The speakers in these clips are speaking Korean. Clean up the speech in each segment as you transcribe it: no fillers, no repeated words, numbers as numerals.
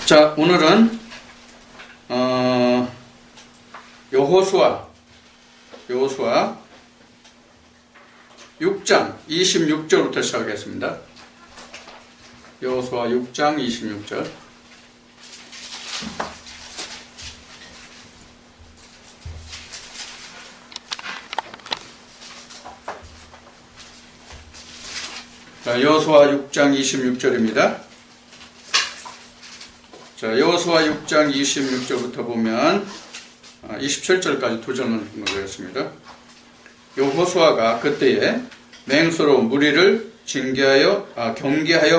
자, 오늘은 여호수아 6장 26절부터 시작하겠습니다. 여호수아 6장 26절. 자, 여호수아 6장 26절입니다. 자, 여호수아 6장 26절부터 보면 27절까지 두 절만 보겠습니다. 여호수아가 그때에 맹수로 무리를 경계하여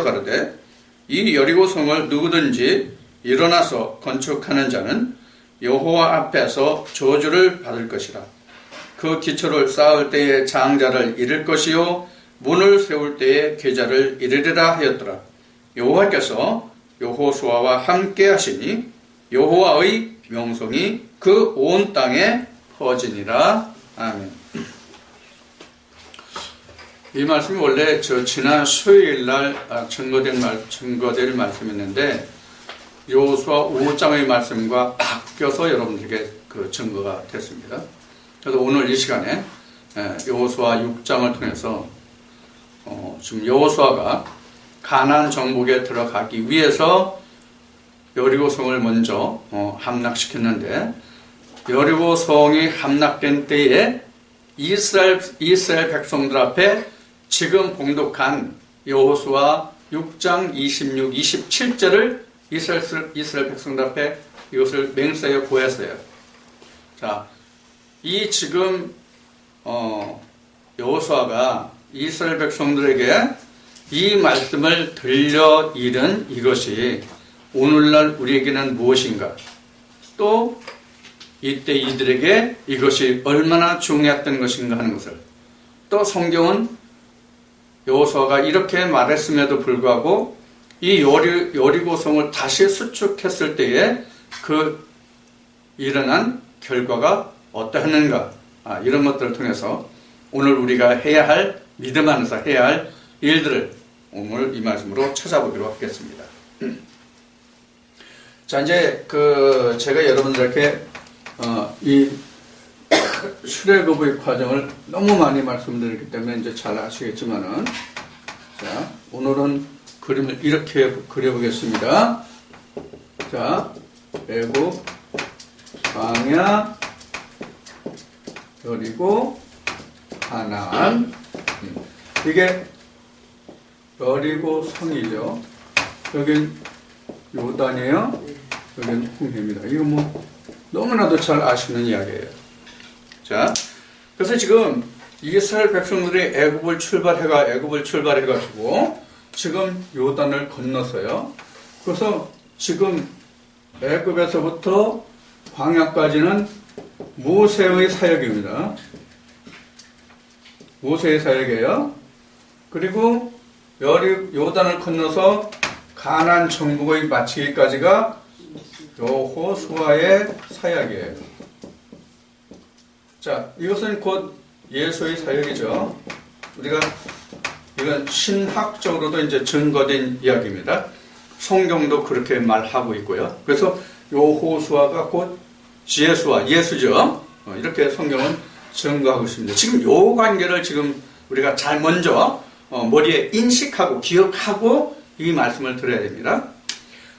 가로되 이 여리고성을 누구든지 일어나서 건축하는 자는 여호와 앞에서 저주를 받을 것이라. 그 기초를 쌓을 때에 장자를 잃을 것이요 문을 세울 때에 계좌를 잃으리라 하였더라. 여호와께서 여호수아와 함께 하시니 여호와의 명성이 그 온 땅에 퍼지니라. 아멘. 이 말씀이 원래 지난 수요일 날 증거될 말씀이었는데 여호수아 5장의 말씀과 바뀌어서 여러분들에게 그 증거가 됐습니다. 그래서 오늘 이 시간에 여호수아 6장을 통해서 지금 여호수아가 가나안 정복에 들어가기 위해서 여리고성을 먼저 함락시켰는데 여리고성이 함락된 때에 이스라엘 백성들 앞에 지금 봉독한 여호수아 6장 26, 27절을 이스라엘 백성들 앞에 이것을 맹세하여 고했어요. 자, 이 지금 여호수아가 이스라엘 백성들에게 이 말씀을 들려 이른 이것이 오늘날 우리에게는 무엇인가? 또 이때 이들에게 이것이 얼마나 중요했던 것인가 하는 것을, 또 성경은 여호수아가 이렇게 말했음에도 불구하고 이 여리고성을 다시 수축했을 때에 그 일어난 결과가 어떠했는가, 이런 것들을 통해서 오늘 우리가 해야 할, 믿음 안에서 해야 할 일들을 오늘 이 말씀으로 찾아보기로 하겠습니다. 자, 이제 제가 여러분들에게 이 출애굽의 과정을 너무 많이 말씀드렸기 때문에 이제 잘 아시겠지만은, 자, 오늘은 그림을 이렇게 그려보겠습니다. 자, 애굽, 광야, 여리고, 가나안. 이게 여리고 성이죠. 여긴 요단이에요. 여긴 홍해입니다. 이거 뭐 너무나도 잘 아시는 이야기예요. 자, 그래서 지금 이스라엘 백성들이 애굽을 출발해가지고 지금 요단을 건넜어요. 그래서 지금 애굽에서부터 광야까지는 모세의 사역입니다. 모세의 사역이에요. 그리고 요단을 건너서 가나안 정복의 마치기까지가 여호수아의 사역이에요. 자, 이것은 곧 예수의 사역이죠. 우리가 이건 신학적으로도 이제 증거된 이야기입니다. 성경도 그렇게 말하고 있고요. 그래서 여호수아가 곧 예수죠. 이렇게 성경은 증거하고 있습니다. 지금 요 관계를 지금 우리가 잘 먼저 머리에 인식하고 기억하고 이 말씀을 들어야 됩니다.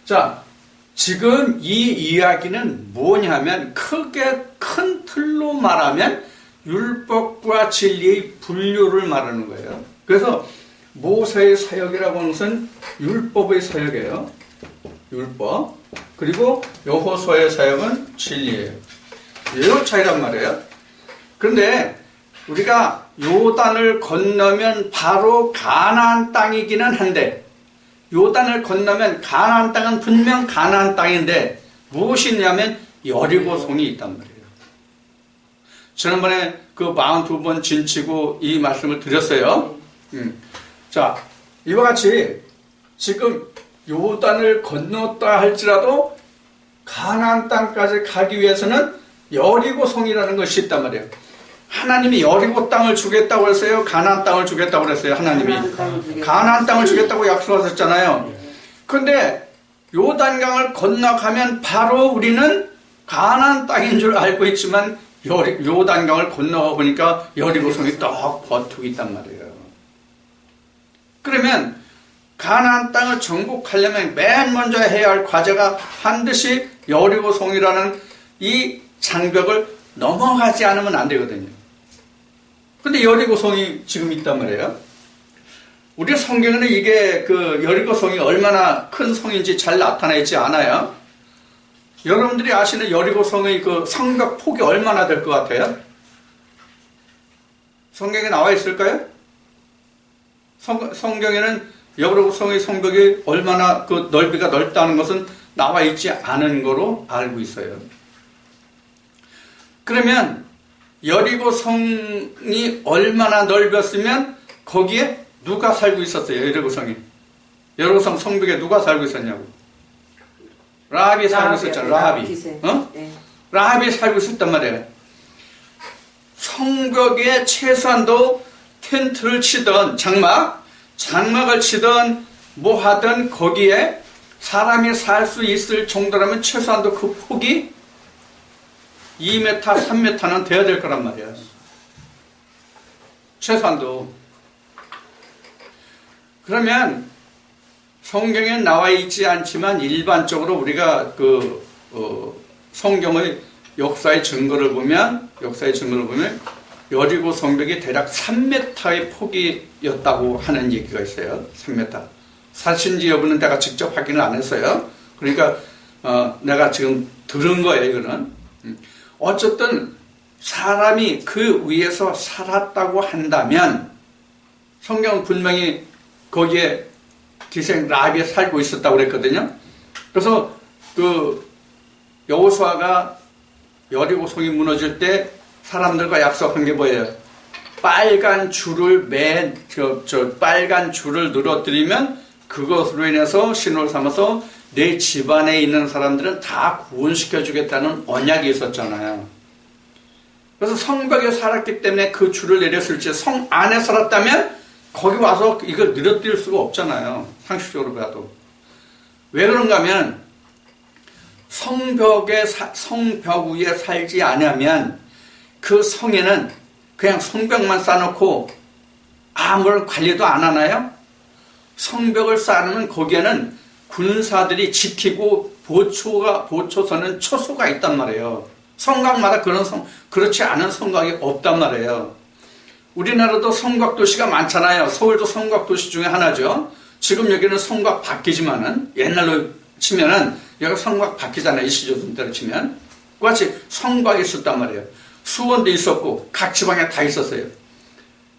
자, 지금 이 이야기는 뭐냐면 크게 큰 틀로 말하면 율법과 진리의 분류를 말하는 거예요. 그래서 모세의 사역이라고 하는 것은 율법의 사역이에요. 율법. 그리고 여호수아의 사역은 진리예요. 이 차이란 말이에요. 그런데 우리가 요단을 건너면 바로 가나안 땅이기는 한데, 요단을 건너면 가나안 땅은 분명 가나안 땅인데 무엇이 있냐면 여리고성이 있단 말이에요. 지난번에 그 42번 진치고 이 말씀을 드렸어요. 자, 이와 같이 지금 요단을 건넜다 할지라도 가나안 땅까지 가기 위해서는 여리고성이라는 것이 있단 말이에요. 하나님이 여리고 땅을 주겠다고 했어요? 가나안 땅을 주겠다고 했어요? 하나님이 가나안 땅을 주겠다고 약속하셨잖아요. 그런데 요단강을 건너가면 바로 우리는 가나안 땅인 줄 알고 있지만 요단강을 건너가 보니까 여리고성이 떡 버티고 있단 말이에요. 그러면 가나안 땅을 정복하려면 맨 먼저 해야 할 과제가 반드시 여리고성이라는 이 장벽을 넘어가지 않으면 안 되거든요. 근데 여리고성이 지금 있단 말이에요. 우리 성경에는 이게 그 여리고성이 얼마나 큰 성인지 잘 나타나 있지 않아요. 여러분들이 아시는 여리고성의 그 성벽 폭이 얼마나 될 것 같아요? 성경에 나와 있을까요? 성경에는 여리고성의 성벽이 얼마나 그 넓이가 넓다는 것은 나와 있지 않은 거로 알고 있어요. 그러면 여리고성이 얼마나 넓었으면 거기에 누가 살고 있었어요? 여리고성이. 여리고성 성벽에 누가 살고 있었냐고. 라합이 살고 있었잖아. 라합이. 어? 네. 라합이 살고 있었단 말이에요. 성벽에 최소한도 텐트를 치던 장막을 치던 뭐 하던 거기에 사람이 살 수 있을 정도라면 최소한도 그 폭이 2m, 3m는 돼야 될 거란 말이야. 최소한도. 그러면 성경에 나와 있지 않지만 일반적으로 우리가 성경의 역사의 증거를 보면 여리고 성벽이 대략 3m의 폭이었다고 하는 얘기가 있어요. 3m. 사실인지 여부는 내가 직접 확인을 안 했어요. 그러니까 내가 지금 들은 거예요. 이거는. 어쨌든 사람이 그 위에서 살았다고 한다면 성경은 분명히 거기에 기생 라합이 살고 있었다고 그랬거든요. 그래서 그 여호수아가 여리고성이 무너질 때 사람들과 약속한 게 뭐예요? 빨간 줄을 빨간 줄을 늘어뜨리면 그것으로 인해서 신호를 삼아서 내 집안에 있는 사람들은 다 구원시켜 주겠다는 언약이 있었잖아요. 그래서 성벽에 살았기 때문에 그 줄을 내렸을지 성 안에 살았다면 거기 와서 이걸 늘어뜨릴 수가 없잖아요. 상식적으로 봐도. 왜 그런가 하면 성벽 위에 살지 않으면 그 성에는 그냥 성벽만 쌓아놓고 아무런 관리도 안 하나요? 성벽을 쌓으면 거기에는 군사들이 지키고 보초서는 초소가 있단 말이에요. 성곽마다 그렇지 않은 성곽이 없단 말이에요. 우리나라도 성곽도시가 많잖아요. 서울도 성곽도시 중에 하나죠. 지금 여기는 성곽 바뀌지만은 옛날로 치면은 여기가 성곽 바뀌잖아요. 이시조선 때로 치면. 그같이 성곽이 있었단 말이에요. 수원도 있었고 각 지방에 다 있었어요.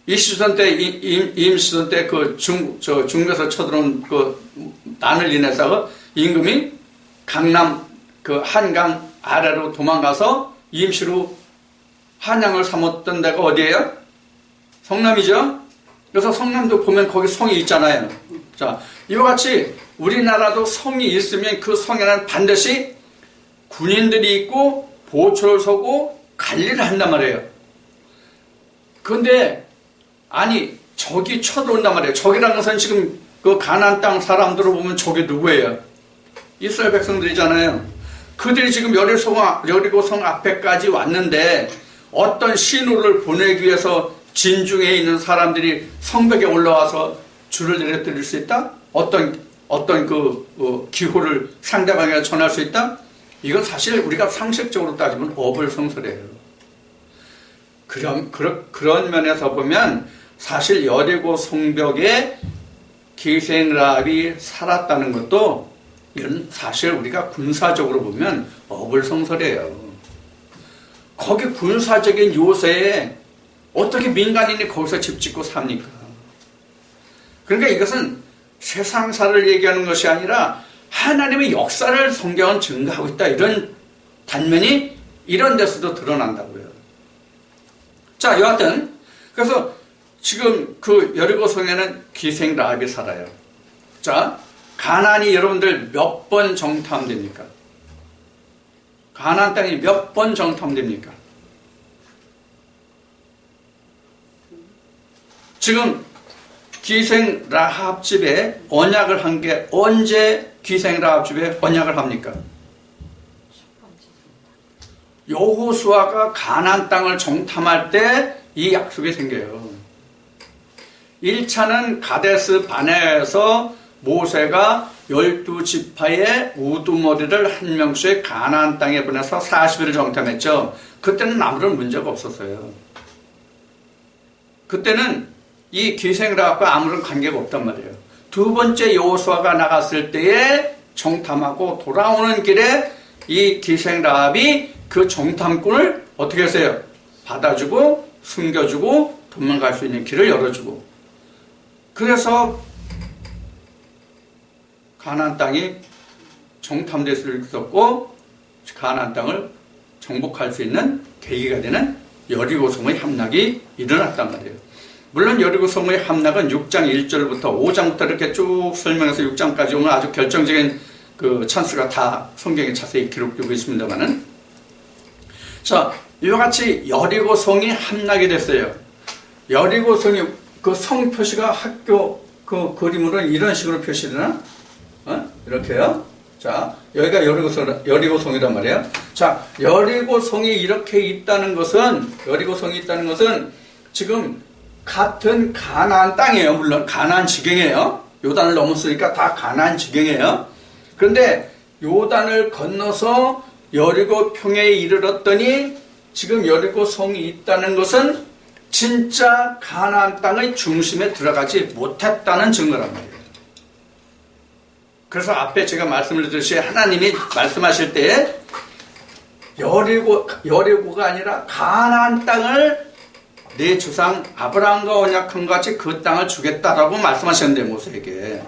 이시조선 때 임시조선 때 그 중국에서 쳐들어온 그 난을 인해서 임금이 강남 그 한강 아래로 도망가서 임시로 한양을 삼았던 데가 어디예요? 성남이죠? 그래서 성남도 보면 거기 성이 있잖아요. 자, 이와 같이 우리나라도 성이 있으면 그 성에는 반드시 군인들이 있고 보초를 서고 관리를 한단 말이에요. 그런데 아니 적이 쳐들어온단 말이에요. 적이라는 것은 지금 그 가나안 땅 사람들을 보면 적이 누구예요? 이스라엘 백성들이잖아요. 그들이 지금 여리고성 앞에까지 왔는데 어떤 신호를 보내기 위해서 진중에 있는 사람들이 성벽에 올라와서 줄을 내려드릴 수 있다? 어떤 기호를 상대방에게 전할 수 있다? 이건 사실 우리가 상식적으로 따지면 어불성설이에요. 그런 면에서 보면 사실 여리고 성벽에 기생 라합이 살았다는 것도 이건 사실 우리가 군사적으로 보면 어불성설이에요. 거기 군사적인 요새에 어떻게 민간인이 거기서 집 짓고 삽니까? 그러니까 이것은 세상사를 얘기하는 것이 아니라 하나님의 역사를 성경은 증거하고 있다. 이런 단면이 이런 데서도 드러난다고요. 자, 여하튼 그래서 지금 그 여리고성에는 기생 라합이 살아요. 자, 가나안이 여러분들 몇 번 정탐됩니까? 가나안 땅이 몇 번 정탐됩니까? 지금 귀생 라합 집에 언약을 한 게 언제 귀생 라합 집에 언약을 합니까? 여호수아가 가나안 땅을 정탐할 때 이 약속이 생겨요. 1차는 가데스 바네아에서 모세가 12지파의 우두머리를 한 명씩 가나안 땅에 보내서 40일을 정탐했죠. 그때는 아무런 문제가 없었어요. 그때는 이 귀생 라합과 아무런 관계가 없단 말이에요. 두 번째 여호수아가 나갔을 때에 정탐하고 돌아오는 길에 이 귀생 라합이 그 정탐꾼을 어떻게 했어요? 받아주고 숨겨주고 도망갈 수 있는 길을 열어주고, 그래서 가나안 땅이 정탐될 수 있었고 가나안 땅을 정복할 수 있는 계기가 되는 여리고성의 함락이 일어났단 말이에요. 물론 여리고성의 함락은 6장 1절부터 5장부터 이렇게 쭉 설명해서 6장까지 오면 아주 결정적인 그 찬스가 다 성경에 자세히 기록되고 있습니다만은, 자, 이와 같이 여리고성이 함락이 됐어요. 여리고성이 그 성 표시가 학교 그 그림으로 이런 식으로 표시되나? 이렇게요. 자, 여기가 여리고성이란 말이에요. 자, 여리고성이 이렇게 있다는 것은, 여리고성이 있다는 것은 지금 같은 가나안 땅이에요. 물론 가나안 지경이에요. 요단을 넘었으니까 다 가나안 지경이에요. 그런데 요단을 건너서 여리고 평에 이르렀더니 지금 여리고성이 있다는 것은 진짜 가나안 땅의 중심에 들어가지 못했다는 증거란 말이에요. 그래서 앞에 제가 말씀을 드렸듯이 하나님이 말씀하실 때 여리고가 아니라 가나안 땅을 내 조상 아브라함과 언약한 것 같이 그 땅을 주겠다라고 말씀하셨는데 모세에게,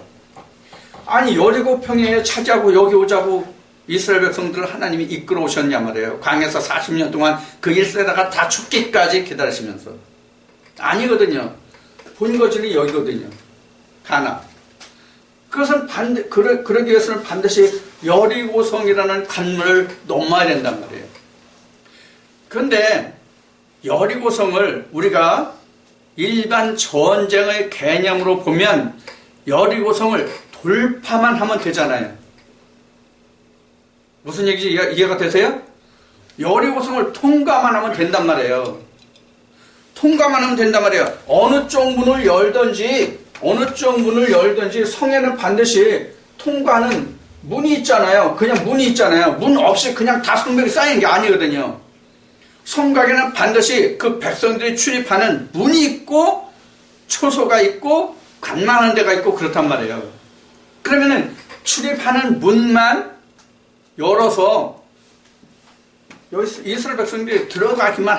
아니 여리고 평야에 차지하고 여기 오자고 이스라엘 백성들을 하나님이 이끌어 오셨냐 말이에요. 광야에서 40년 동안 그 일세다가 다 죽기까지 기다리시면서. 아니거든요. 본거지는 여기거든요. 가나. 그것은 그러기 위해서는 반드시 여리고성이라는 관문을 넘어야 된단 말이에요. 그런데 여리고성을 우리가 일반 전쟁의 개념으로 보면 여리고성을 돌파만 하면 되잖아요. 무슨 얘기지? 이해가 되세요? 여리고성을 통과만 하면 된단 말이에요. 통과만 하면 된단 말이에요. 어느 쪽 문을 열든지 성에는 반드시 통과하는 문이 있잖아요. 그냥 문이 있잖아요. 문 없이 그냥 다 성벽이 쌓이는 게 아니거든요. 성곽에는 반드시 그 백성들이 출입하는 문이 있고 초소가 있고 관망하는 데가 있고 그렇단 말이에요. 그러면은 출입하는 문만 열어서 여기 이스라엘 백성들이 들어가기만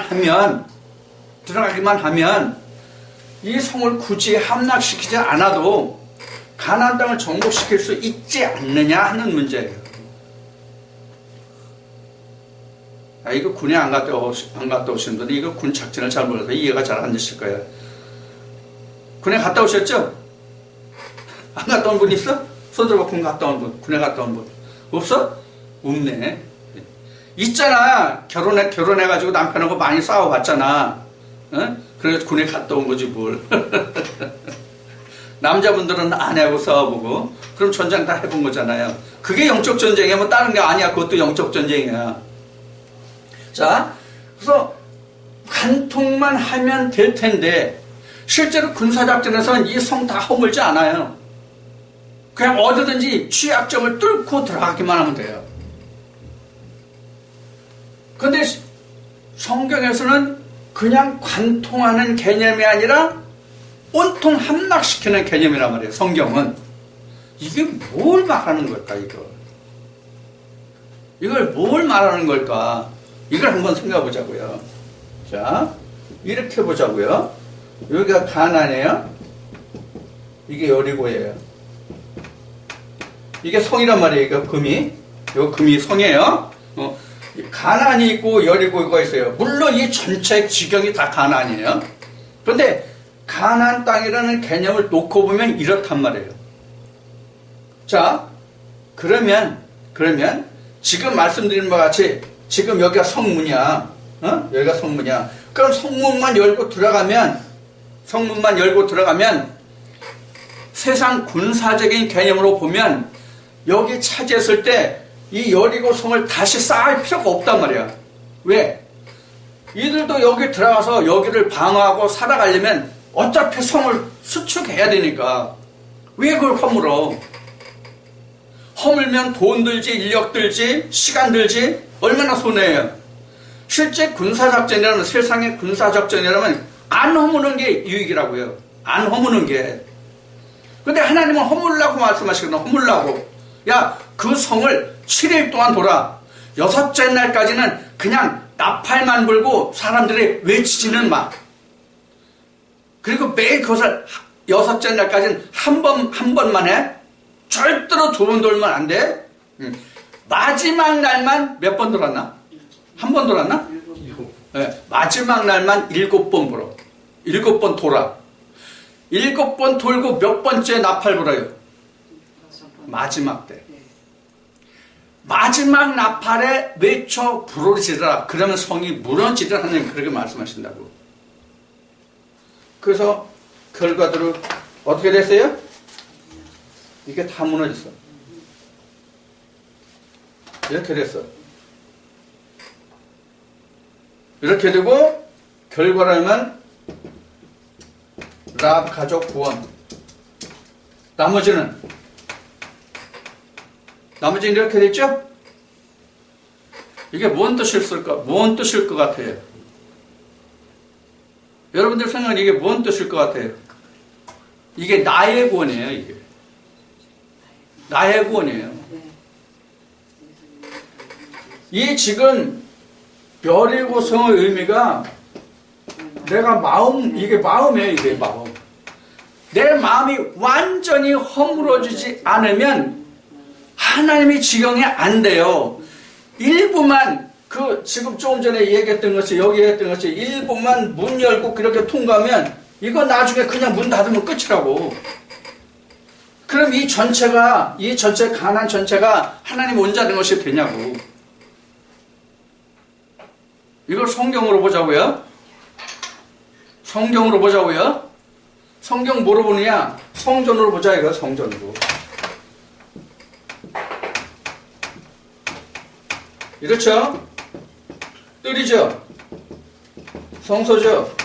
하면 이 성을 굳이 함락시키지 않아도 가나안 땅을 정복시킬 수 있지 않느냐 하는 문제예요. 이거 군에 안 갔다 오신 분들 이거 군 작전을 잘 몰라서 이해가 잘 안 되실 거예요. 군에 갔다 오셨죠? 안 갔다 온 분 있어? 손들고 군 갔다 온 분, 군에 갔다 온 분 없어? 없네. 있잖아. 결혼해가지고 남편하고 많이 싸워봤잖아. 그래서 군에 갔다 온 거지 뭘. 남자분들은 아내하고 싸워보고 그럼 전쟁 다 해본 거잖아요. 그게 영적 전쟁이야. 뭐 다른 게 아니야. 그것도 영적 전쟁이야. 자, 그래서 관통만 하면 될 텐데 실제로 군사작전에서는 이 성 다 허물지 않아요. 그냥 어디든지 취약점을 뚫고 들어가기만 하면 돼요. 그런데 성경에서는 그냥 관통하는 개념이 아니라 온통 함락시키는 개념이란 말이에요. 성경은. 이게 뭘 말하는 걸까 이걸 뭘 말하는 걸까? 이걸 한번 생각해 보자고요. 자, 이렇게 보자고요. 여기가 가나안이에요. 이게 여리고예요. 이게 성이란 말이에요. 이거 금이 성이에요. 가나안이 있고 여리고가 있어요. 물론 이 전체 지경이 다 가나안이에요. 그런데 가나안 땅이라는 개념을 놓고 보면 이렇단 말이에요. 자, 그러면 지금 말씀드린 것 같이 지금 여기가 성문이야. 여기가 성문이야. 그럼 성문만 열고 들어가면 세상 군사적인 개념으로 보면 여기 차지했을 때 이 여리고 성을 다시 쌓을 필요가 없단 말이야. 왜? 이들도 여기 들어가서 여기를 방어하고 살아가려면 어차피 성을 수축해야 되니까 왜 그걸 허물어? 허물면 돈 들지, 인력 들지, 시간 들지, 얼마나 손해예요. 실제 군사작전이라면, 세상의 군사작전이라면 안 허무는 게 유익이라고요. 안 허무는 게. 근데 하나님은 허물라고 말씀하시거든요. 허물라고. 야, 그 성을 7일 동안 돌아. 6째 날까지는 그냥 나팔만 불고 사람들이 외치지는 마. 그리고 매일 그것을 6째 날까지는 한 번만 해. 절대로 2번 돌면 안 돼. 마지막 날만 몇 번 돌았나? 한 번 돌았나? 네, 마지막 날만 7번 불어. 7번 돌아. 7번 돌고 몇 번째 나팔 불어요? 마지막 때. 마지막 나팔에 외쳐 부르짖으라. 그러면 성이 무너지리라. 하나님 그렇게 말씀하신다고. 그래서 결과대로 어떻게 됐어요? 이게 다 무너졌어. 이렇게 됐어. 이렇게 되고 결과라면 라합 가족 구원. 나머지는 이렇게 됐죠? 이게 뭔 뜻일까? 뭔 뜻일 것 같아요? 여러분들 생각은 이게 뭔 뜻일 것 같아요? 이게 나의 구원이에요. 이게 나의 구원이에요. 이 지금 여리고 성의 의미가 내가 이게 마음이에요. 이게 마음. 내 마음이 완전히 허물어지지 않으면 하나님의 지경이 안 돼요. 일부만 지금 조금 전에 얘기했던 것이 여기 했던 것이 일부만 문 열고 그렇게 통과하면 이거 나중에 그냥 문 닫으면 끝이라고. 그럼 이 전체 가나안 전체가 하나님 온전한 것이 되냐고. 이걸 성경으로 보자고요. 성경으로 보자고요. 성경 뭐로 보느냐? 성전으로 보자 이거. 성전으로. 이렇죠? 뜰이죠? 성소죠?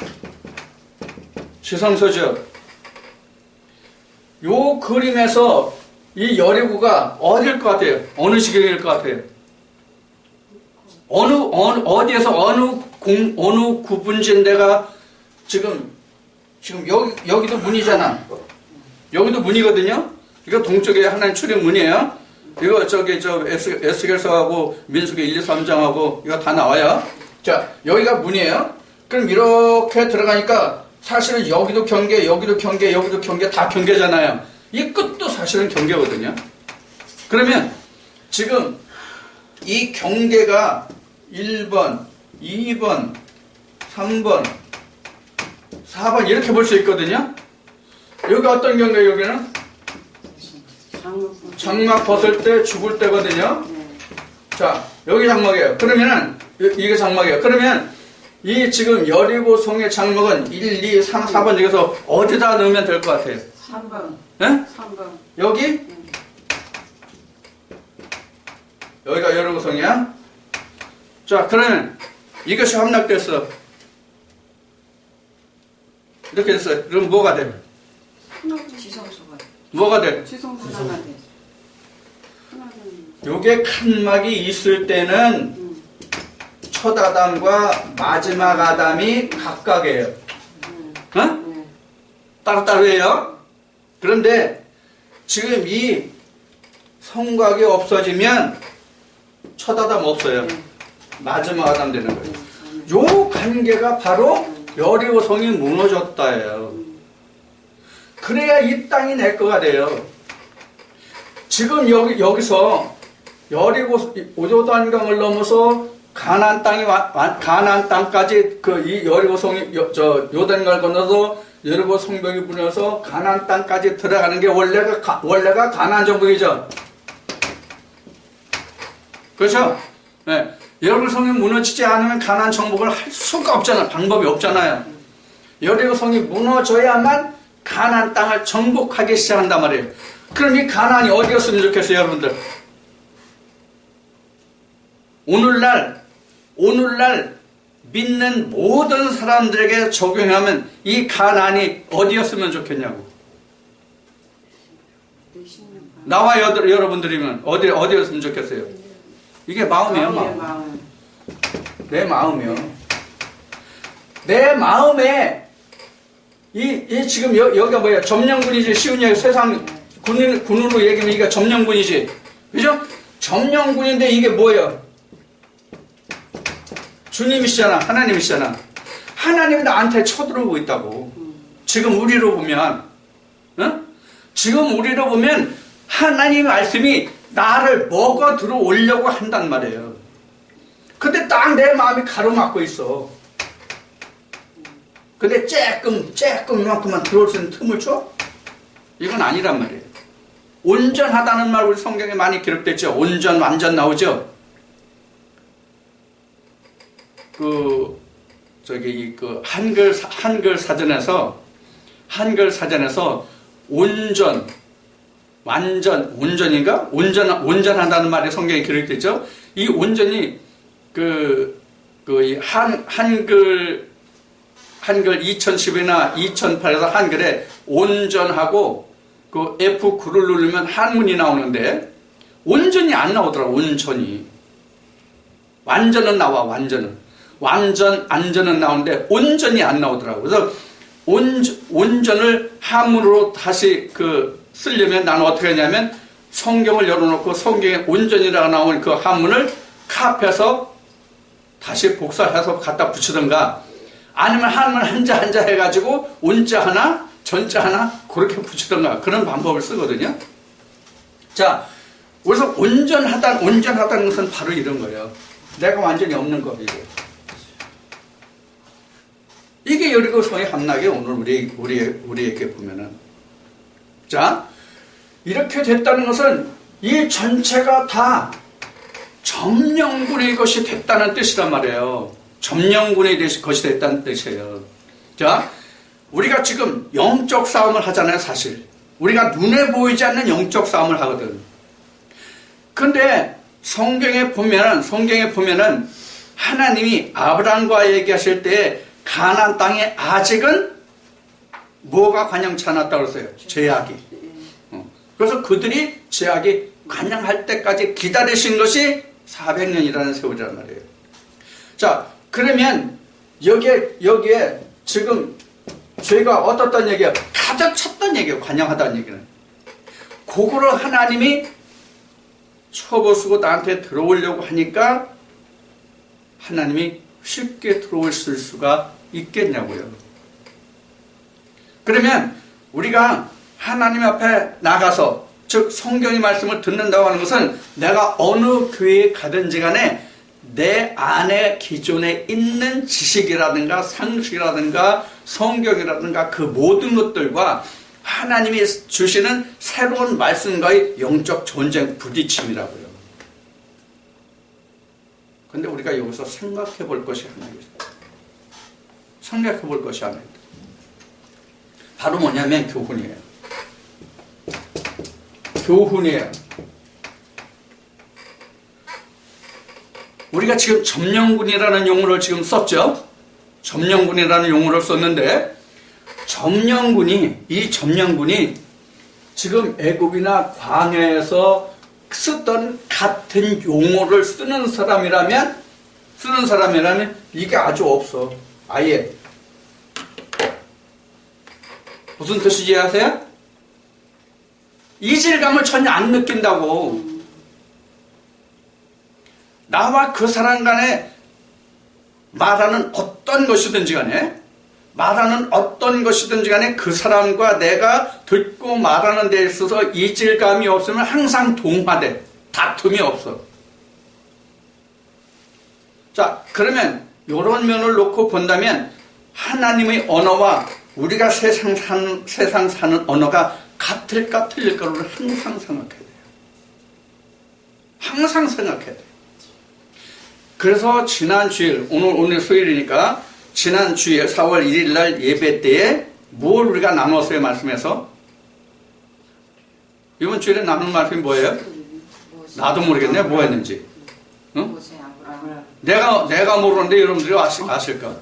지성소죠? 요 그림에서 이 여리고가 어디일 것 같아요? 어느 지경일 것 같아요? 어디에서 어느 구분지인데가 지금 여기도 문이잖아. 여기도 문이거든요? 이거 동쪽에 하나님 출입 문이에요. 이거 에스겔서하고 민수기 1, 2, 3장하고 이거 다 나와요. 자, 여기가 문이에요. 그럼 이렇게 들어가니까 사실은 여기도 경계, 여기도 경계, 여기도 경계, 다 경계잖아요. 이 끝도 사실은 경계거든요. 그러면 지금 이 경계가 1번, 2번, 3번, 4번 이렇게 볼 수 있거든요. 여기 어떤 경계 여기는? 장막 벗을 때 죽을 때거든요. 자, 여기 장막이에요. 그러면은 이게 장막이에요. 그러면 이 지금 여리고 성의 장막은 1, 2, 3, 4번 중에서 어디다 넣으면 될 것 같아요? 3번. 네? 3번. 여기? 여기가 여리고 성이야? 자, 그러면 이것이 함락됐어. 이렇게 됐어요. 그럼 뭐가 돼? 지성소가. 뭐가 돼? 지성소 하나 돼. 요게 칸막이 있을 때는 첫 아담과 마지막 아담이 각각이에요. 어? 따로따로예요. 그런데 지금 이 성곽이 없어지면 첫 아담 없어요. 마지막 아담 되는 거예요. 요 관계가 바로 여리고 성이 무너졌다예요. 그래야 이 땅이 내 거가 돼요. 지금 여기서 여리고 요단강을 넘어서 가나안 땅까지 이 여리고 성이 요단강을 건너서 여리고 성벽이 무너서 가나안 땅까지 들어가는 게 원래가 가나안 정복이죠. 그렇죠? 네. 여리고 성이 무너지지 않으면 가나안 정복을 할 수가 없잖아요. 방법이 없잖아요. 여리고 성이 무너져야만 가나안 땅을 정복하기 시작한단 말이에요. 그럼 이 가나안이 어디였으면 좋겠어요, 여러분들? 오늘날 믿는 모든 사람들에게 적용하면 이 가나안이 어디였으면 좋겠냐고. 나와 여러분들이면 어디였으면 좋겠어요? 이게 마음이에요, 마음. 내 마음이요. 내 마음에 이 지금 여기가 뭐야? 점령군이지. 쉬운 얘기, 세상 군으로 얘기하면 이게 점령군이지. 그죠? 점령군인데 이게 뭐예요? 주님이시잖아. 하나님이시잖아. 하나님이 나한테 쳐들어오고 있다고. 지금 우리로 보면, 지금 우리로 보면 하나님 말씀이 나를 먹어 들어오려고 한단 말이에요. 근데 딱 내 마음이 가로막고 있어. 근데 쬐끔 이만큼만 들어올 수 있는 틈을 줘? 이건 아니란 말이에요. 온전하다는 말 우리 성경에 많이 기록됐죠. 온전, 완전 나오죠. 한글 사전에서 온전, 완전, 온전인가? 온전하다는 말이 성경에 기록됐죠. 이 온전이 한글 2010이나 2008에서 한글에 온전하고 그 F9를 누르면 한문이 나오는데 온전이 안 나오더라. 온전이. 완전은 나와. 완전, 안전은 나오는데 온전이 안 나오더라고. 그래서 온전을 한문으로 다시 쓰려면 나는 어떻게 하냐면 성경을 열어놓고 성경에 온전이라고 나온 그 한문을 카피해서 다시 복사해서 갖다 붙이던가, 아니면 한문 한자 해가지고 온자 하나, 전자 하나 그렇게 붙이던가 그런 방법을 쓰거든요. 자, 그래서 온전하다는 것은 바로 이런 거예요. 내가 완전히 없는 거, 이게 여리고성의 함락이 오늘 우리에게 보면은. 자, 이렇게 됐다는 것은 이 전체가 다 점령군의 것이 됐다는 뜻이란 말이에요. 점령군의 것이 됐다는 뜻이에요. 자, 우리가 지금 영적 싸움을 하잖아요, 사실. 우리가 눈에 보이지 않는 영적 싸움을 하거든. 근데 성경에 보면은 하나님이 아브라함과 얘기하실 때 가나안 땅에 아직은 뭐가 관영치 않았다고 그랬어요? 죄악이. 그래서 그들이 죄악이 관영할 때까지 기다리신 것이 400년이라는 세월이란 말이에요. 자, 그러면 여기에 지금 죄가 어떻단 얘기예요? 가득 찼단 얘기예요. 관영하다는 얘기는. 그거를 하나님이 쳐부수고 나한테 들어오려고 하니까 하나님이 쉽게 들어오실 수가 있겠냐고요. 그러면 우리가 하나님 앞에 나가서, 즉 성경의 말씀을 듣는다고 하는 것은 내가 어느 교회에 가든지 간에 내 안에 기존에 있는 지식이라든가 상식이라든가 성경이라든가 그 모든 것들과 하나님이 주시는 새로운 말씀과의 영적 전쟁 부딪힘이라고요. 근데 우리가 여기서 생각해 볼 것이 하나 있어요. 생각해 볼 것이 하나 있다. 바로 뭐냐면 교훈이에요. 교훈이에요. 우리가 지금 점령군이라는 용어를 지금 썼죠. 점령군이라는 용어를 썼는데 이 점령군이 지금 애굽이나 광야에서 쓰던 같은 용어를 쓰는 사람이라면 이게 아주 없어. 아예. 무슨 뜻인지 아세요? 이질감을 전혀 안 느낀다고. 나와 그 사람 간에 말하는 어떤 것이든지 간에 그 사람과 내가 듣고 말하는 데 있어서 이질감이 없으면 항상 동화돼. 다툼이 없어. 자, 그러면 이런 면을 놓고 본다면 하나님의 언어와 우리가 세상 사는 언어가 같을까 틀릴까를 항상 생각해야 돼요. 항상 생각해야 돼요. 그래서 지난 주일, 오늘 수요일이니까 지난 주일 4월 1일 날 예배 때에 뭘 우리가 나눴어요, 말씀에서? 이번 주일에 나눈 말씀이 뭐예요? 나도 모르겠네, 뭐 했는지. 응? 모세, 아브라함. 내가 모르는데 여러분들이 아실까?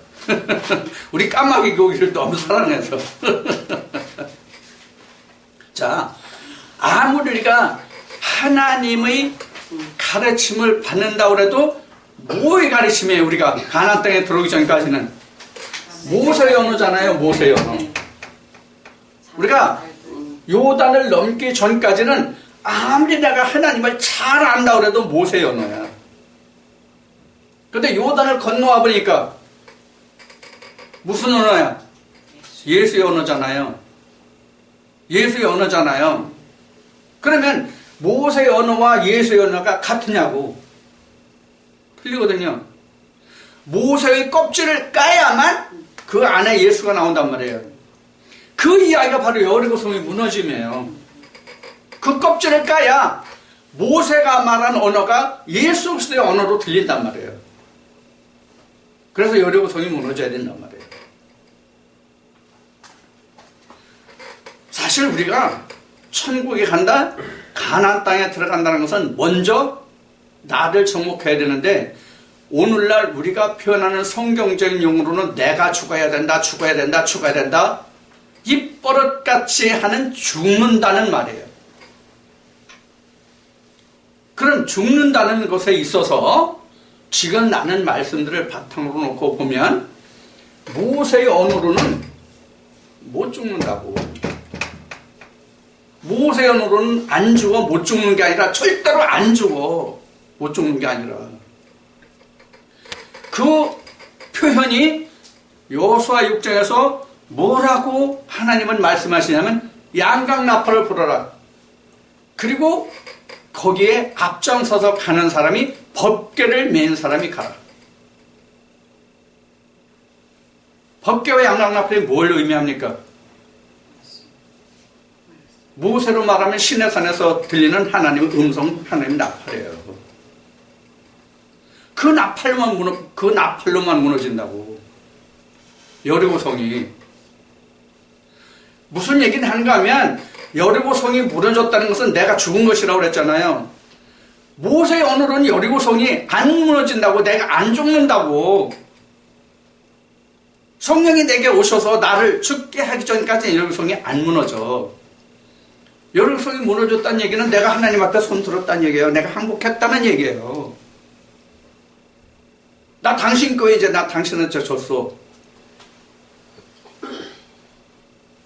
우리 까마귀 고기를 너무 사랑해서. 자, 아무리 우리가 하나님의 가르침을 받는다고 해도 뭐의 가르침이에요, 우리가? 가나안 땅에 들어오기 전까지는. 모세의 언어잖아요, 모세의 언어. 우리가 요단을 넘기 전까지는 아무리 내가 하나님을 잘 안다고 해도 모세의 언어야. 근데 요단을 건너와 보니까 무슨 언어야? 예수의 언어잖아요. 예수의 언어잖아요. 그러면 모세의 언어와 예수의 언어가 같으냐고. 틀리거든요. 모세의 껍질을 까야만 그 안에 예수가 나온단 말이에요. 그 이야기가 바로 여리고성이 무너짐이에요. 그 껍질을 까야 모세가 말한 언어가 예수 그리스도의 언어로 들린단 말이에요. 그래서 여리고성이 무너져야 된단 말이에요. 사실 우리가 천국에 간다, 가나안 땅에 들어간다는 것은 먼저 나를 정복해야 되는데, 오늘날 우리가 표현하는 성경적인 용어로는 내가 죽어야 된다, 죽어야 된다, 죽어야 된다, 입버릇같이 하는 죽는다는 말이에요. 그럼 죽는다는 것에 있어서 지금 나는 말씀들을 바탕으로 놓고 보면 모세의 언어로는 못 죽는다고. 모세의 언어로는 안 죽어, 못 죽는 게 아니라 절대로 안 죽어, 못 죽는 게 아니라. 그 표현이 여호수아 6장에서 뭐라고 하나님은 말씀하시냐면 양강나팔을 불어라. 그리고 거기에 앞장서서 가는 사람이 법궤를 맨 사람이 가라. 법궤와 양강나팔이 뭘 의미합니까? 모세로 말하면 시내산에서 들리는 하나님의 음성, 하나님의 나팔이에요. 그 나팔로만 무너진다고. 여리고성이. 무슨 얘기를 하는가 하면 여리고성이 무너졌다는 것은 내가 죽은 것이라고 그랬잖아요. 모세의 언어로는 여리고성이 안 무너진다고, 내가 안 죽는다고. 성령이 내게 오셔서 나를 죽게 하기 전까지 여리고성이 안 무너져. 여리고성이 무너졌다는 얘기는 내가 하나님 앞에 손 들었다는 얘기예요. 내가 항복했다는 얘기예요. 나 당신 거에 이제 나 당신한테 줬어.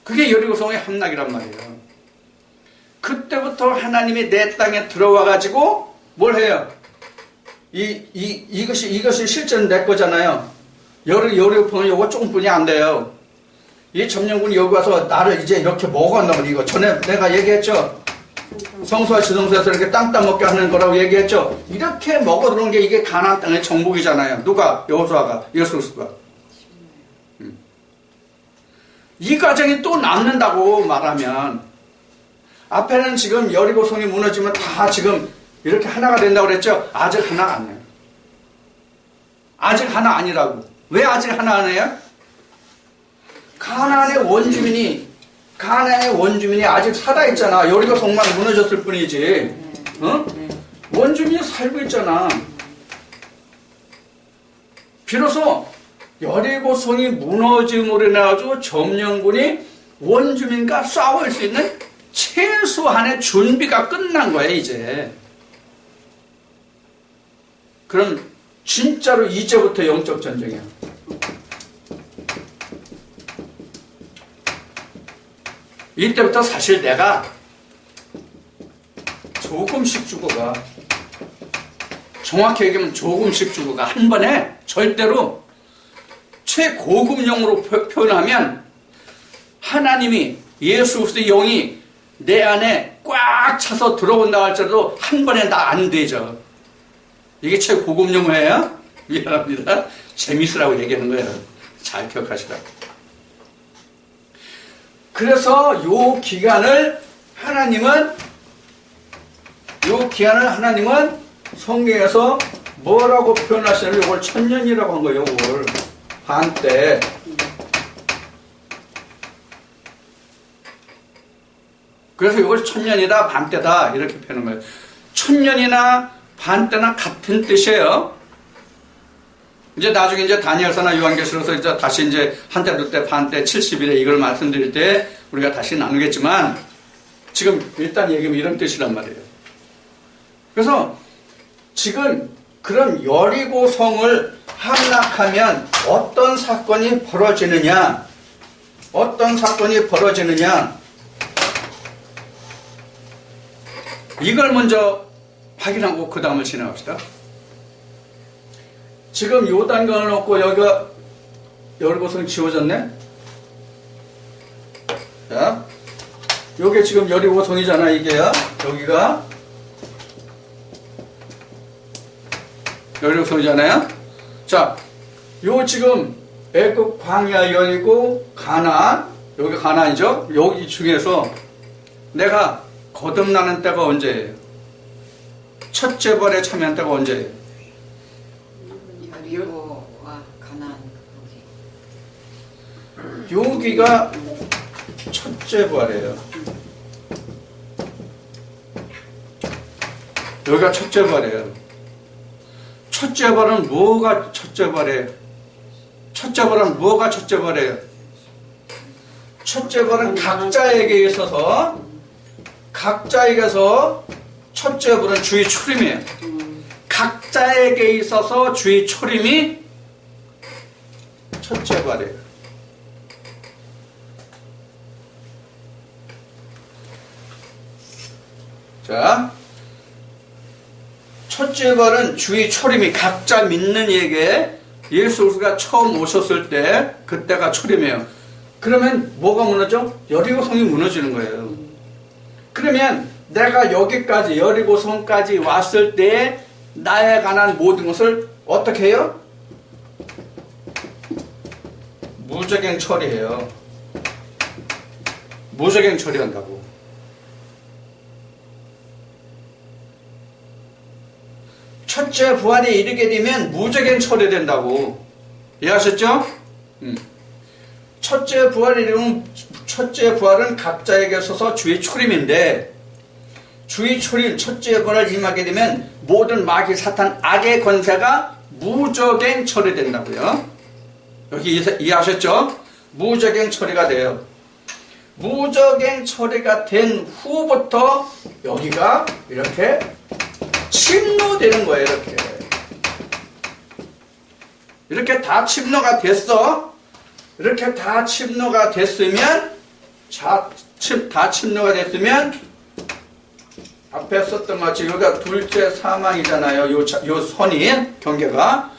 그게 여리고성의 함락이란 말이에요. 그때부터 하나님이 내 땅에 들어와 가지고 뭘 해요? 이것이 실제는 내 거잖아요. 여리고성은 요거 조금뿐이 안 돼요. 이 점령군이 여기 와서 나를 이제 이렇게 먹어간다고. 이거 전에 내가 얘기했죠. 성소와 지성소에서 이렇게 땅 따먹게 하는 거라고 얘기했죠. 이렇게 먹어 들어온 게 이게 가나안 땅의 정복이잖아요. 누가? 여호수아가, 예수 그리스도가. 이 과정이 또 남는다고 말하면, 앞에는 지금 여리고성이 무너지면 다 지금 이렇게 하나가 된다고 그랬죠. 아직 하나 아니에요. 아직 하나 아니라고. 왜 아직 하나 아니에요? 가나안의 원주민이 아직 살아있잖아. 여리고성만 무너졌을 뿐이지. 어? 원주민이 살고 있잖아. 비로소 여리고성이 무너짐으로 인해서 점령군이 원주민과 싸울 수 있는 최소한의 준비가 끝난 거야, 이제. 그럼 진짜로 이제부터 영적 전쟁이야. 이때부터 사실 내가 조금씩 죽어가. 정확히 얘기하면 조금씩 죽어가. 한 번에 절대로 최고급용으로 표현하면 하나님이 예수 그리스도의 영이 내 안에 꽉 차서 들어온다고 할지라도 한 번에 다 안 되죠. 이게 최고급 용어예요? 미안합니다. 재밌으라고 얘기하는 거예요. 잘 기억하시라고. 그래서 요 기간을 하나님은 성경에서 뭐라고 표현하시냐면 이걸 천년이라고 한 거예요. 이걸 한때 그래서 이걸 천년이다 반때다 이렇게 표현한 거예요. 천년이나 반때나 같은 뜻이에요. 이제 나중에 이제 다니엘서나 요한계시록에서 이제 다시 이제 한때, 두때, 반때, 70일에 이걸 말씀드릴 때 우리가 다시 나누겠지만 지금 일단 얘기하면 이런 뜻이란 말이에요. 그래서 지금 그런 여리고 성을 함락하면 어떤 사건이 벌어지느냐? 어떤 사건이 벌어지느냐? 이걸 먼저 확인하고 그 다음을 진행합시다. 지금 요단강을 놓고 여기가 여리고성이 지워졌네? 자, 요게 지금 여리고성이잖아, 이게요. 여기가 여리고성이잖아요. 자, 요 지금 애굽 광야 여리고 가나안, 여기 가나안이죠. 여기 중에서 내가 거듭나는 때가 언제예요? 첫째 벌에 참여한 때가 언제예요? 여리고와 가나안 여기가 첫째 부활이에요. 여기가 첫째 부활이에요. 첫째 부활은 뭐가 첫째 부활이에요? 첫째 부활은 뭐가 첫째 부활이에요? 첫째 부활은 각자에게 있어서 첫째 부활은 주의 초림이에요. 각자에게 있어서 주의 초림이 첫째 부활이에요. 자, 첫째 부활은 주의 초림이 각자 믿는 이에게 예수 그리스도가 처음 오셨을 때 그때가 초림이에요. 그러면 뭐가 무너져? 여리고성이 무너지는 거예요. 그러면 내가 여기까지 여리고성까지 왔을 때 나에 관한 모든 것을 어떻게 해요? 무적행 처리해요. 무적행 처리한다고. 첫째 부활에 이르게 되면 무적행 처리된다고. 이해하셨죠? 첫째 부활에 이르면 첫째 부활은 각자에게 있어서 주의 초림인데 주의 초림 첫째 부활을 임하게 되면 모든 마귀 사탄 악의 권세가 무적행 처리된다고요. 여기 이해하셨죠? 무적행 처리가 돼요. 무적행 처리가 된 후부터 여기가 이렇게 침노되는 거예요. 이렇게 다 침노가 됐어. 이렇게 다 침노가 됐으면 다 침노가 됐으면 앞에 썼던 것 같이 여기가 둘째 사망이잖아요. 요 선이 경계가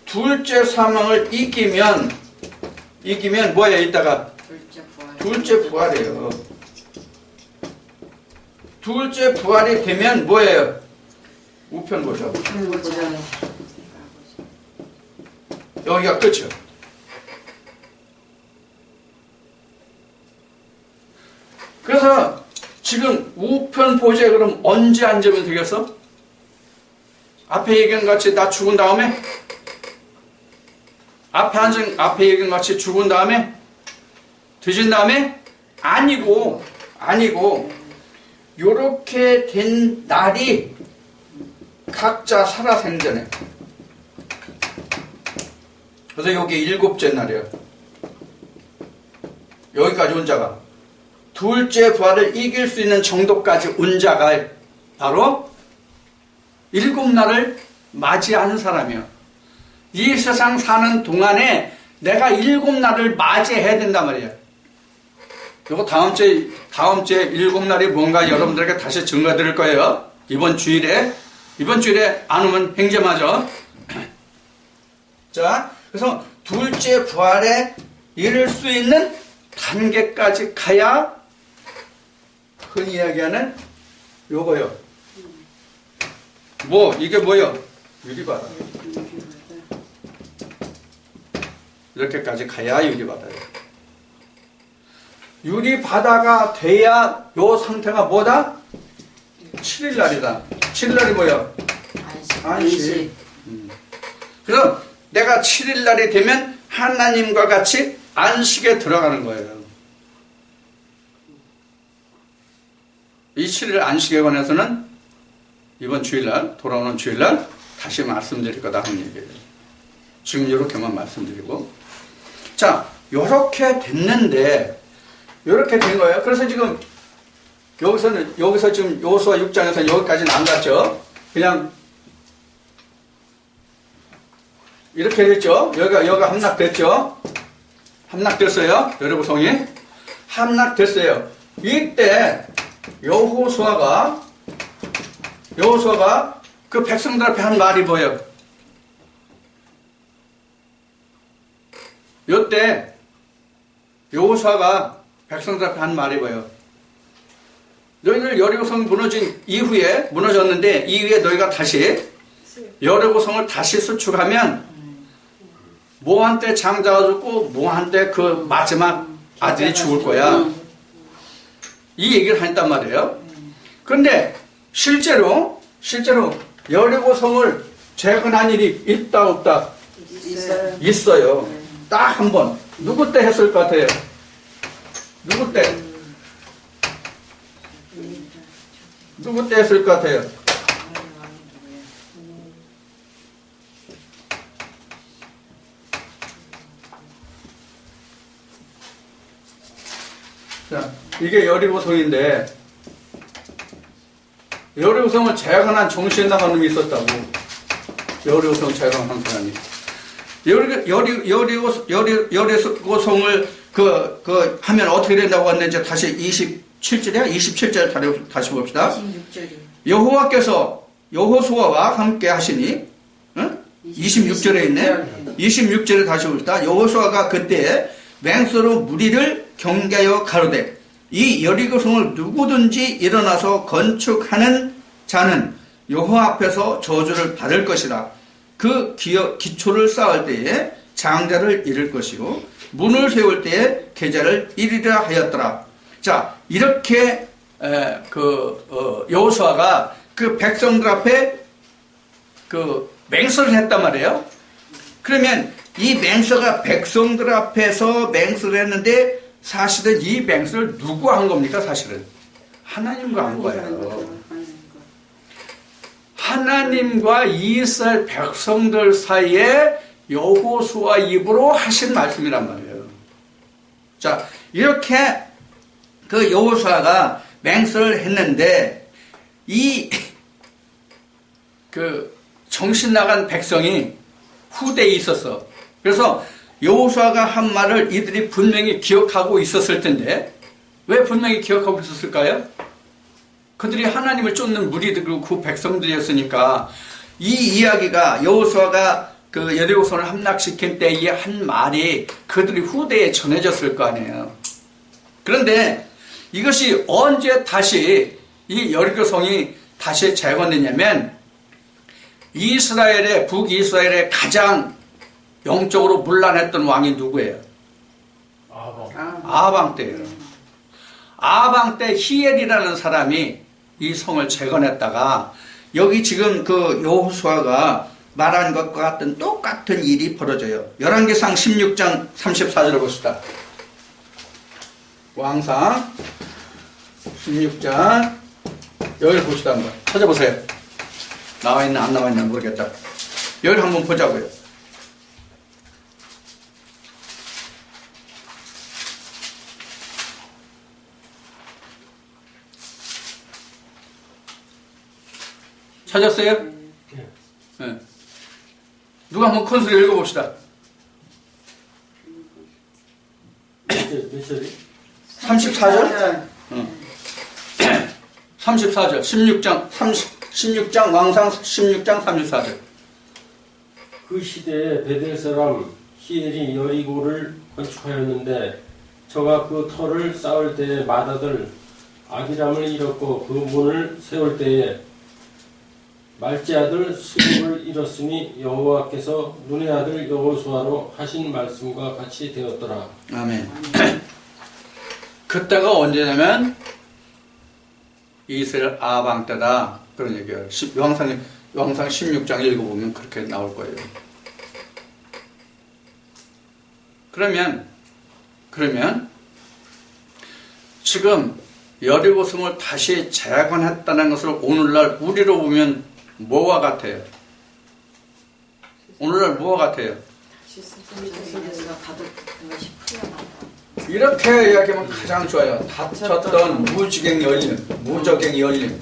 둘째 사망을 이기면 뭐예요? 이따가 둘째 부활이에요. 둘째 부활이 되면 뭐예요? 우편 보죠. 여기가 끝이요. 그래서 지금 우편 보좌에 그럼 언제 앉으면 되겠어? 앞에 얘기한 같이 나 죽은 다음에? 앞에 얘기한 같이 죽은 다음에? 뒤진 다음에? 아니고 요렇게 된 날이 각자 살아생전에. 그래서 여기 7째 날이에요. 여기까지 온 자가 둘째 부활을 이길 수 있는 정도까지 온 자가 바로 7날을 맞이하는 사람이에요. 이 세상 사는 동안에 내가 7날을 맞이해야 된단 말이에요. 이거 다음 주에 7날이 뭔가 여러분들에게 다시 증거 드릴 거예요. 이번 주일에 안 오면 행제마저. 자, 그래서 둘째 부활에 이를 수 있는 단계까지 가야 흔히 이야기하는 요거요. 이게 뭐요? 유리바다. 이렇게까지 가야 유리바다예요. 유리바다가 돼야 요 상태가 뭐다? 7일날이다. 7일날이 뭐예요? 안식. 그래서 내가 7일날이 되면 하나님과 같이 안식에 들어가는 거예요. 제7일 안식에 관해서는 이번 주일날, 돌아오는 주일날 다시 말씀드릴 거다 하는 얘기예요. 지금 이렇게만 말씀드리고. 자, 요렇게 됐는데, 요렇게 된 거예요. 그래서 지금 여기서 지금 여호수아 6장에서 여기까지는 안 갔죠. 그냥 이렇게 됐죠. 여기가 함락됐죠. 함락됐어요. 여리고성이 함락됐어요. 이때 여호수아가 그 백성들 앞에 한 말이 뭐예요? 이때 여호수아가 백성들 앞에 한 말이 뭐예요? 너희들 여리고성이 무너졌는데 이후에 너희가 다시 여리고성을 다시 수축하면 모한 때 장자가 죽고 모한 때 그 마지막 아들이 죽을 거야. 이 얘기를 했단 말이에요. 그런데 실제로 여리고성을 재건한 일이 있다 없다? 있어요. 딱 한 번. 누구 때 했을 것 같아요? 누구 때? 누구 때 했을 것 같아요? 자, 이게 여리고성인데 여리고성을 재건한 정신에 나간 놈이 있었다고. 여리고성 재건한 사람이. 여리고성을 하면 어떻게 된다고 했는지 다시 27절이야? 27절 다시 봅시다. 26절이요. 여호와께서 여호수아와 함께 하시니 26절에 있네. 26절에 다시 봅시다. 여호수아가 그때 맹수로 무리를 경계하여 가로되 이 여리고성을 누구든지 일어나서 건축하는 자는 여호와 앞에서 저주를 받을 것이라. 그 기초를 쌓을 때에 장자를 잃을 것이요 문을 세울 때에 계좌를 잃으려 하였더라. 자, 이렇게 여호수아가 그 백성들 앞에 그 맹세를 했단 말이에요. 그러면 이 맹세가 백성들 앞에서 맹세를 했는데 사실은 이 맹세를 누구 한 겁니까? 사실은 하나님과 한 거예요. 하나님과 이스라엘 백성들 사이에 여호수아 입으로 하신 말씀이란 말이에요. 자, 이렇게 그 여호수아가 맹세를 했는데 그 정신 나간 백성이 후대에 있었어. 그래서 여호수아가 한 말을 이들이 분명히 기억하고 있었을 텐데 왜 분명히 기억하고 있었을까요? 그들이 하나님을 쫓는 무리들이고 그 백성들이었으니까 이 이야기가 여호수아가 그 여리고성을 함락시킨 때 이 한 말이 그들이 후대에 전해졌을 거 아니에요. 그런데 이것이 언제 다시 이 여리고성이 다시 재건되냐면 북이스라엘의 가장 영적으로 문란했던 왕이 누구예요? 아방 때예요. 아방 때 히엘이라는 사람이 이 성을 재건했다가 여기 지금 그 여호수아가 말한 것과 같은 똑같은 일이 벌어져요. 열왕기상 16장 34절을 봅시다. 왕상 16장 여기 봅시다. 한번 찾아보세요. 나와있나 안 나와있나 모르겠다. 여기 한번 보자고요. 찾았어요? 네. 누가 한번 큰 소리 읽어봅시다. 몇 절이? 34절? 34절. 16장 왕상 16장 34절. 그 시대에 베델 사람 히엘이 여리고를 건축하였는데 저가 그 터를 쌓을 때에 맏아들 아비람을 잃었고 그 문을 세울 때에 말제 아들 스룹을 잃었으니 여호와께서 눈의 아들 여호수아로 하신 말씀과 같이 되었더라. 아멘. 그때가 언제냐면 이스라엘 아방 때다. 그런 얘기예요. 왕상 16장 읽어보면 그렇게 나올 거예요. 그러면 지금 여리고성을 다시 재건했다는 것을 오늘날 우리로 보면 뭐와 같아요? 오늘날 뭐와 같아요? 예수가 가득한 것이 풀려나다. 이렇게 이야기하면 가장 좋아요. 닫혔던 무적행 열림, 무적행 열림.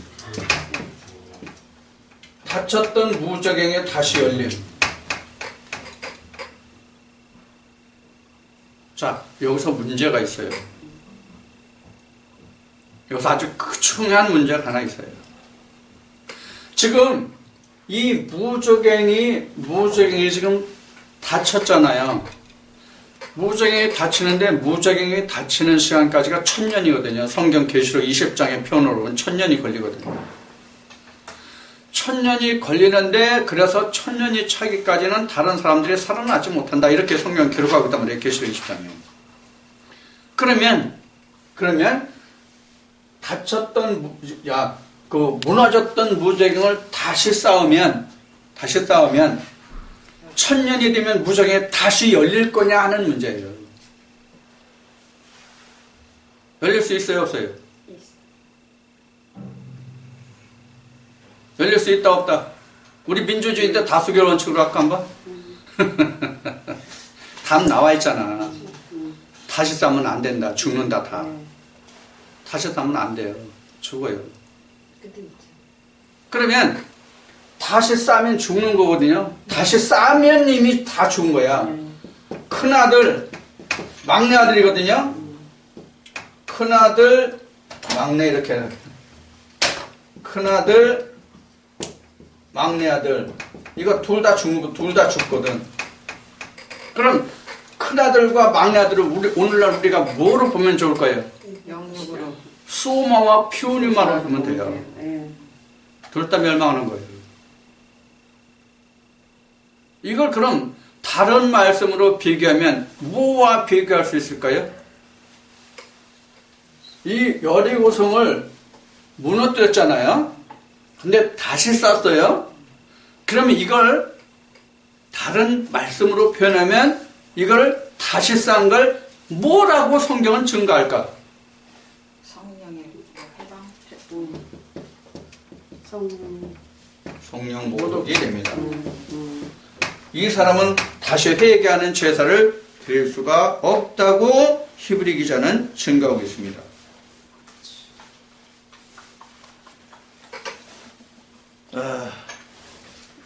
닫혔던 무적행의 다시 열림. 자, 여기서 문제가 있어요. 여기서 아주 중요한 문제가 하나 있어요. 지금 이 무적행이 지금 닫혔잖아요. 무적행이 닫히는데 무적행이 닫히는 시간까지가 1000년이거든요. 성경 계시록 20장의 표현으로 보면 1000년이 걸리거든요. 1000년이 걸리는데 그래서 1000년이 차기까지는 다른 사람들이 살아나지 못한다. 이렇게 성경 기록하고 있단 말이에요. 계시록 20장에. 그러면 닫혔던 무너졌던 무적행을 다시 쌓으면 1000년이 되면 무적행이 다시 열릴 거냐 하는 문제예요. 열릴 수 있어요, 없어요? 열릴 수 있다, 없다? 우리 민주주의인데 다수결 원칙으로 할까 한번? 답 나와 있잖아. 다시 싸면 안 된다. 죽는다, 다. 다시 싸면 안 돼요. 죽어요. 그러면 다시 싸면 죽는 거거든요. 다시 싸면 이미 다 죽은 거야. 큰아들, 막내 아들이거든요. 큰아들, 막내 이렇게. 큰아들, 막내 아들. 이거 둘 다 죽는 거, 둘 다 죽거든. 그럼 큰아들과 막내 아들을 오늘날 우리가 뭐로 보면 좋을 거예요? 영육으로. 소마와 피오니마로 보면 돼요. 둘 다 멸망하는 거예요. 이걸 그럼 다른 말씀으로 비교하면 뭐와 비교할 수 있을까요? 이 여리고성을 무너뜨렸잖아요. 근데 다시 쌓았어요. 그러면 이걸 다른 말씀으로 표현하면 이걸 다시 쌓은 걸 뭐라고 성경은 증거할까? 성령의 해방. 성령 모독이 됩니다. 이 사람은 다시 회개하는 제사를 드릴 수가 없다고 히브리 기자는 증거하고 있습니다.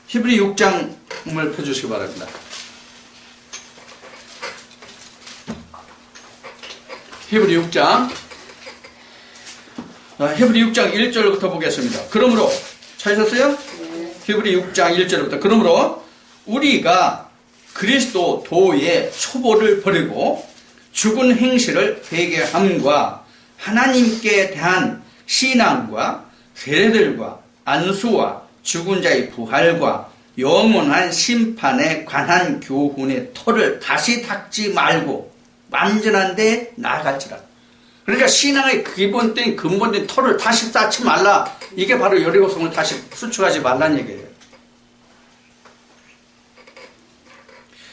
히브리 6장을 펴주시기 바랍니다. 히브리 6장. 히브리 6장 1절부터 보겠습니다. 그러므로 찾으셨어요? 히브리 6장 1절부터. 그러므로 우리가 그리스도 도의 초보를 버리고 죽은 행실을 회개함과 하나님께 대한 신앙과 세례들과 안수와 죽은 자의 부활과 영원한 심판에 관한 교훈의 터를 다시 닦지 말고 완전한 데 나아갈지라. 그러니까 신앙의 기본된 근본된 터를 다시 쌓지 말라. 이게 바로 여리고성을 다시 수축하지 말라는 얘기예요.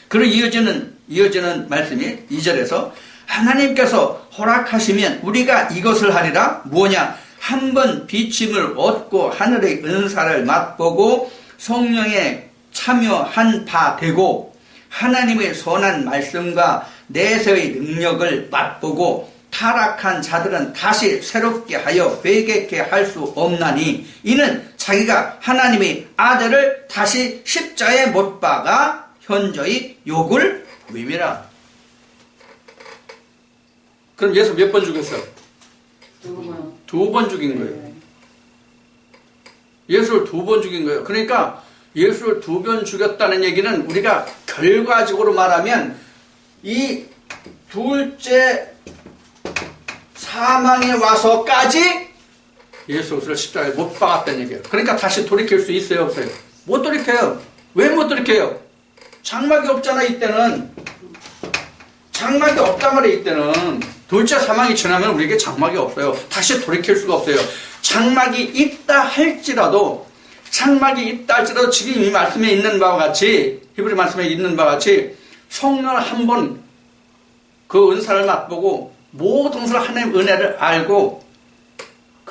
그리고 이어지는 말씀이 2절에서 하나님께서 허락하시면 우리가 이것을 하리라. 뭐냐? 한번 비침을 얻고 하늘의 은사를 맛보고 성령에 참여한 바 되고 하나님의 선한 말씀과 내세의 능력을 맛보고 타락한 자들은 다시 새롭게 하여 회개케 할 수 없나니 이는 자기가 하나님의 아들을 다시 십자에 못 박아 현저히 욕을 위미라. 그럼 예수 몇 번 죽였어? 2번 죽인 거예요. 예수를 2번 죽인 거예요. 그러니까 예수를 2번 죽였다는 얘기는 우리가 결과적으로 말하면 이 둘째 사망에 와서까지 예수를 십자가에 못 박았다는 얘기예요. 그러니까 다시 돌이킬 수 있어요, 없어요? 못 돌이켜요. 왜 못 돌이켜요? 장막이 없잖아. 이때는 장막이 없단 말이에요. 이때는 둘째 사망이 지나면 우리에게 장막이 없어요. 다시 돌이킬 수가 없어요. 장막이 있다 할지라도 지금 이 말씀에 있는 바와 같이 히브리 말씀에 있는 바와 같이 성령을 한번 그 은사를 맛보고 모든 것을 하나님의 은혜를 알고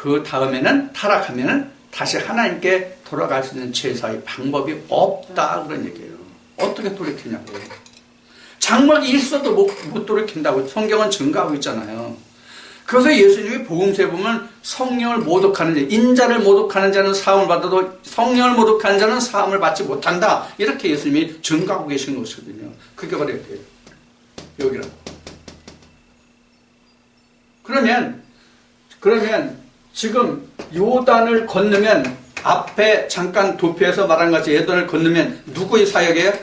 그 다음에는 타락하면은 다시 하나님께 돌아갈 수 있는 제사의 방법이 없다 그런 얘기예요. 어떻게 돌이키냐고. 장막이 있어도 못 돌이킨다고 성경은 증거하고 있잖아요. 그래서 예수님이 복음서에 보면 성령을 모독하는 자, 인자를 모독하는 자는 사함을 받아도 성령을 모독하는 자는 사함을 받지 못한다. 이렇게 예수님이 증거하고 계신 것이거든요. 그게 바로 여기예요. 여기라. 그러면 지금 요단을 건너면 앞에 잠깐 도표에서 말한 것이 요단을 건너면 누구의 사역이에요?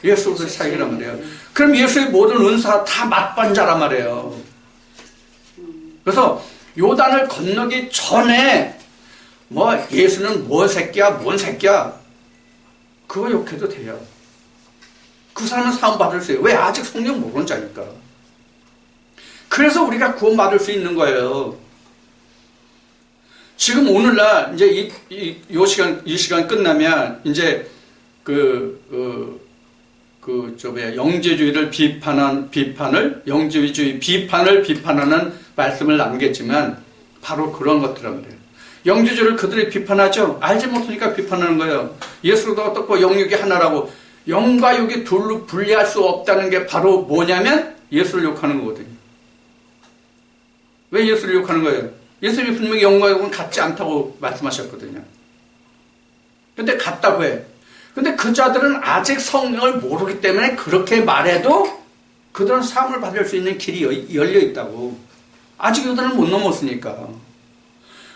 예수 그리스도의 사역이란 말이에요. 그럼 예수의 모든 은사 다 맛반자란 말이에요. 그래서 요단을 건너기 전에 뭐 예수는 뭔 새끼야 뭔 새끼야 그거 욕해도 돼요. 그 사람은 사함 받을 수 있어요. 왜? 아직 성령 모르는 자니까. 그래서 우리가 구원받을 수 있는 거예요. 지금 오늘날 이제 이 시간 끝나면 이제 영재주의를 영재주의 비판을 비판하는 말씀을 남겼지만 바로 그런 것들란 말이에요. 영재주의를 그들이 비판하죠. 알지 못하니까 비판하는 거예요. 예수도 어떻고 영육이 하나라고. 영과 육이 둘로 분리할 수 없다는 게 바로 뭐냐면 예수를 욕하는 거거든요. 왜 예수를 욕하는 거예요? 예수님이 분명히 영과 육은 같지 않다고 말씀하셨거든요. 근데 같다고 해. 근데 그 자들은 아직 성령을 모르기 때문에 그렇게 말해도 그들은 사함을 받을 수 있는 길이 열려 있다고. 아직 요단을 못 넘었으니까.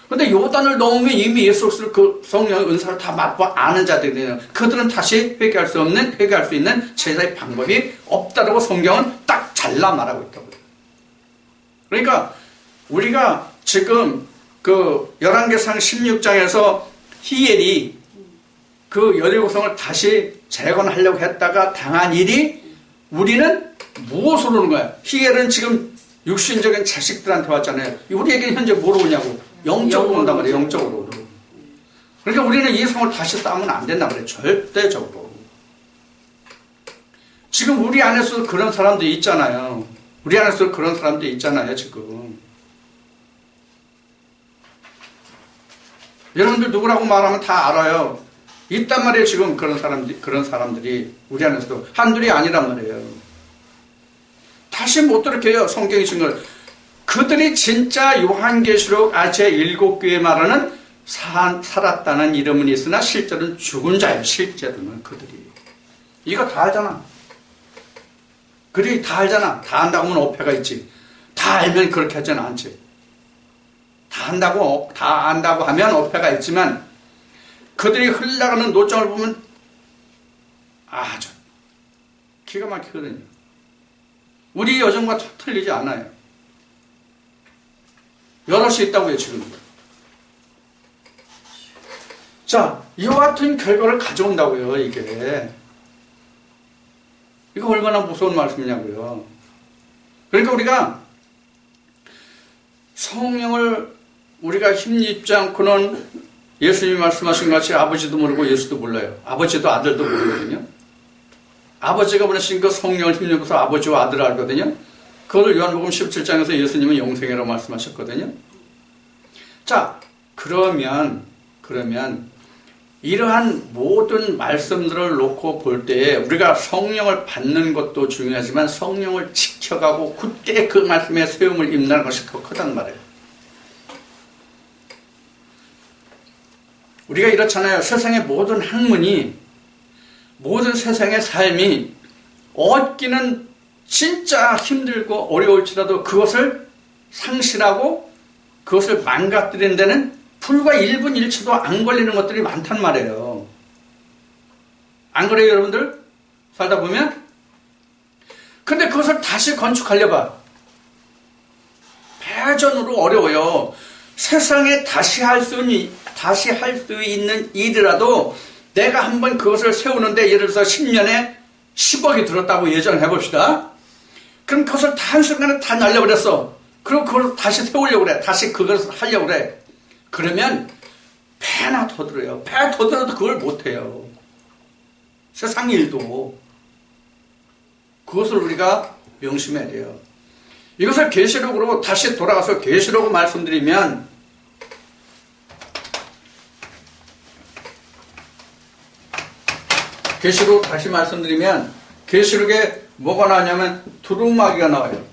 근데 요단을 넘으면 이미 예수 그리스도 그 성령의 은사를 다 맛보 아는 자들이에요. 그들은 다시 회개할 수 있는 제사의 방법이 없다라고 성경은 딱 잘라 말하고 있다고요. 그러니까 우리가 지금 그 열왕기상 16장에서 히엘이 그 여리고성을 다시 재건하려고 했다가 당한 일이 우리는 무엇으로 오는 거야? 히엘은 지금 육신적인 자식들한테 왔잖아요. 우리에게는 현재 뭐로 오냐고? 영적으로 온단 말이에요. 영적으로. 그러니까 우리는 이 성을 다시 쌓으면 안 된단 말이에요. 절대적으로. 지금 우리 안에서 그런 사람들이 있잖아요. 우리 안에서 그런 사람들이 있잖아요. 지금. 여러분들 누구라고 말하면 다 알아요. 있단 말이에요. 지금 그런 사람들이 우리 안에서도 한둘이 아니란 말이에요. 다시 못 돌이켜요. 성경이 증거를. 그들이 진짜 요한계시록 아시아 7교회 말하는 살았다는 이름은 있으나 실제로는 죽은 자예요. 실제로는 그들이. 이거 다 알잖아. 그들이 다 알잖아. 다 안다고 하면 어폐가 있지. 다 알면 그렇게 하지는 않지. 다 안다고 하면 어폐가 있지만 그들이 흘러가는 노점을 보면 아주 기가 막히거든요. 우리 여정과 틀리지 않아요. 여럿이 있다고요, 지금. 자, 이와 같은 결과를 가져온다고요, 이게. 이거 얼마나 무서운 말씀이냐고요. 그러니까 우리가 성령을 우리가 힘입지 않고는 예수님이 말씀하신 것 같이 아버지도 모르고 예수도 몰라요. 아버지도 아들도 모르거든요. 아버지가 보내신 그 성령을 힘입어서 아버지와 아들을 알거든요. 그걸 요한복음 17장에서 예수님은 영생이라고 말씀하셨거든요. 자, 그러면 이러한 모든 말씀들을 놓고 볼 때 우리가 성령을 받는 것도 중요하지만 성령을 지켜가고 굳게 그 말씀에 세움을 입는 것이 더 크단 말이에요. 우리가 이렇잖아요. 세상의 모든 학문이, 모든 세상의 삶이 얻기는 진짜 힘들고 어려울지라도 그것을 상실하고 그것을 망가뜨리는 데는 불과 1분 1초도 안 걸리는 것들이 많단 말이에요. 안 그래요, 여러분들? 살다 보면? 근데 그것을 다시 건축하려봐. 배전으로 어려워요. 세상에 다시 할 수 있는 일이라도 내가 한번 그것을 세우는데 예를 들어서 10년에 10억이 들었다고 예정을 해봅시다. 그럼 그것을 다 한순간에 다 날려버렸어. 그럼 그걸 다시 세우려고 그래. 다시 그것을 하려고 그래. 그러면 배나 더 들어요. 배 더 들어도 그걸 못해요. 세상 일도. 그것을 우리가 명심해야 돼요. 이것을 계시록으로 다시 돌아가서 계시록을 말씀드리면 계시록 다시 말씀드리면 계시록에 뭐가 나오냐면 두루마기가 나와요.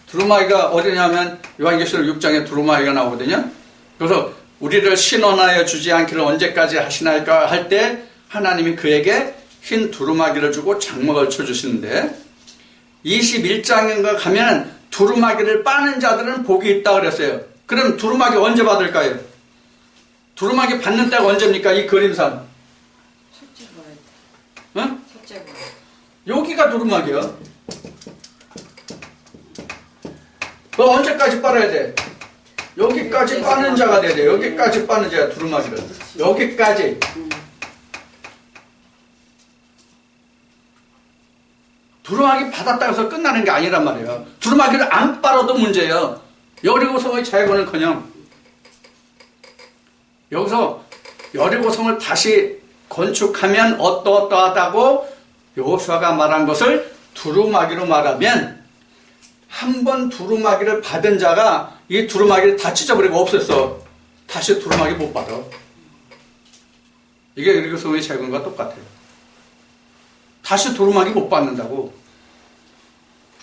두루마기가 어디냐면 요한계시록 6장에 두루마기가 나오거든요. 그래서 우리를 신원하여 주지 않기를 언제까지 하시나이까 할 때 하나님이 그에게 흰 두루마기를 주고 장막을 쳐주시는데 21장인가 가면 두루마기를 빠는 자들은 복이 있다 그랬어요. 그럼 두루마기 언제 받을까요? 두루마기 받는 때가 언제입니까? 이 그림상. 첫째 봐야 돼. 응? 첫째 봐. 여기가 두루마기야. 너 언제까지 빨아야 돼? 여기까지 빠는 자가 돼야 돼. 여기까지 빠는 자야, 두루마기를. 여기까지. 두루마기 받았다 해서 끝나는 게 아니란 말이에요. 두루마기를 안 빨아도 문제예요. 여리고성의 재건은커녕 여기서 여리고성을 다시 건축하면 어떠어떠하다고 여호수아가 말한 것을 두루마기로 말하면 한 번 두루마기를 받은 자가 이 두루마기를 다 찢어버리고 없앴어. 다시 두루마기 못 받아. 이게 여리고성의 재건과 똑같아요. 다시 두루마기 못 받는다고.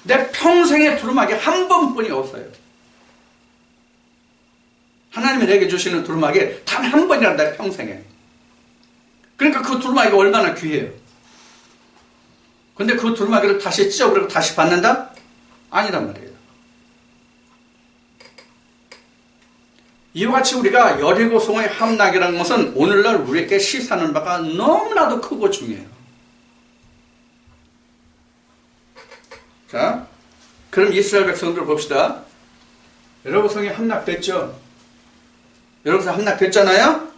내 평생에 두루마기 한 번뿐이 없어요. 하나님이 내게 주시는 두루마기 단 한 번이란다, 평생에. 그러니까 그 두루마기가 얼마나 귀해요. 근데 그 두루마기를 다시 찢어버리고 다시 받는다? 아니란 말이에요. 이와 같이 우리가 여리고성의 함락이라는 것은 오늘날 우리에게 시사하는 바가 너무나도 크고 중요해요. 자, 그럼 이스라엘 백성들 봅시다. 여리고성이 함락됐죠? 여리고성 함락됐잖아요?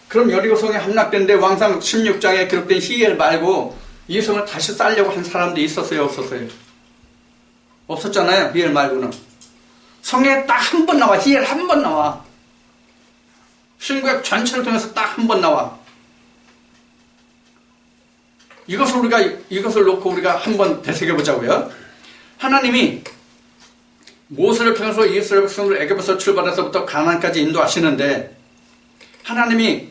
그럼 여리고성이 함락된데 왕상 16장에 기록된 히엘 말고 이 성을 다시 쌓으려고 한 사람도 있었어요? 없었어요? 없었잖아요. 히엘 말고는. 성에 딱 한 번 나와. 히엘 한 번 나와. 신구약 전체를 통해서 딱 한 번 나와. 이것을 놓고 우리가 한번 되새겨보자고요. 하나님이 모세를 통해서 이스라엘 백성을 애굽에서 출발해서부터 가나안까지 인도하시는데 하나님이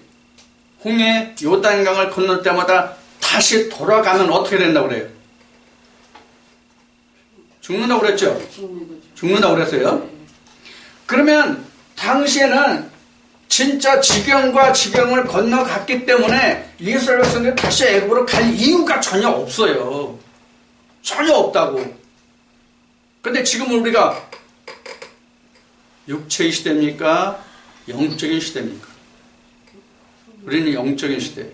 홍해 요단강을 건널 때마다 다시 돌아가면 어떻게 된다고 그래요? 죽는다고 그랬죠? 죽는다고 그랬어요. 그러면 당시에는 진짜 지경과 지경을 건너갔기 때문에 이스라엘 백성들이 다시 애굽으로 갈 이유가 전혀 없어요. 전혀 없다고. 근데 지금은 우리가 육체의 시대입니까? 영적인 시대입니까? 우리는 영적인 시대예요.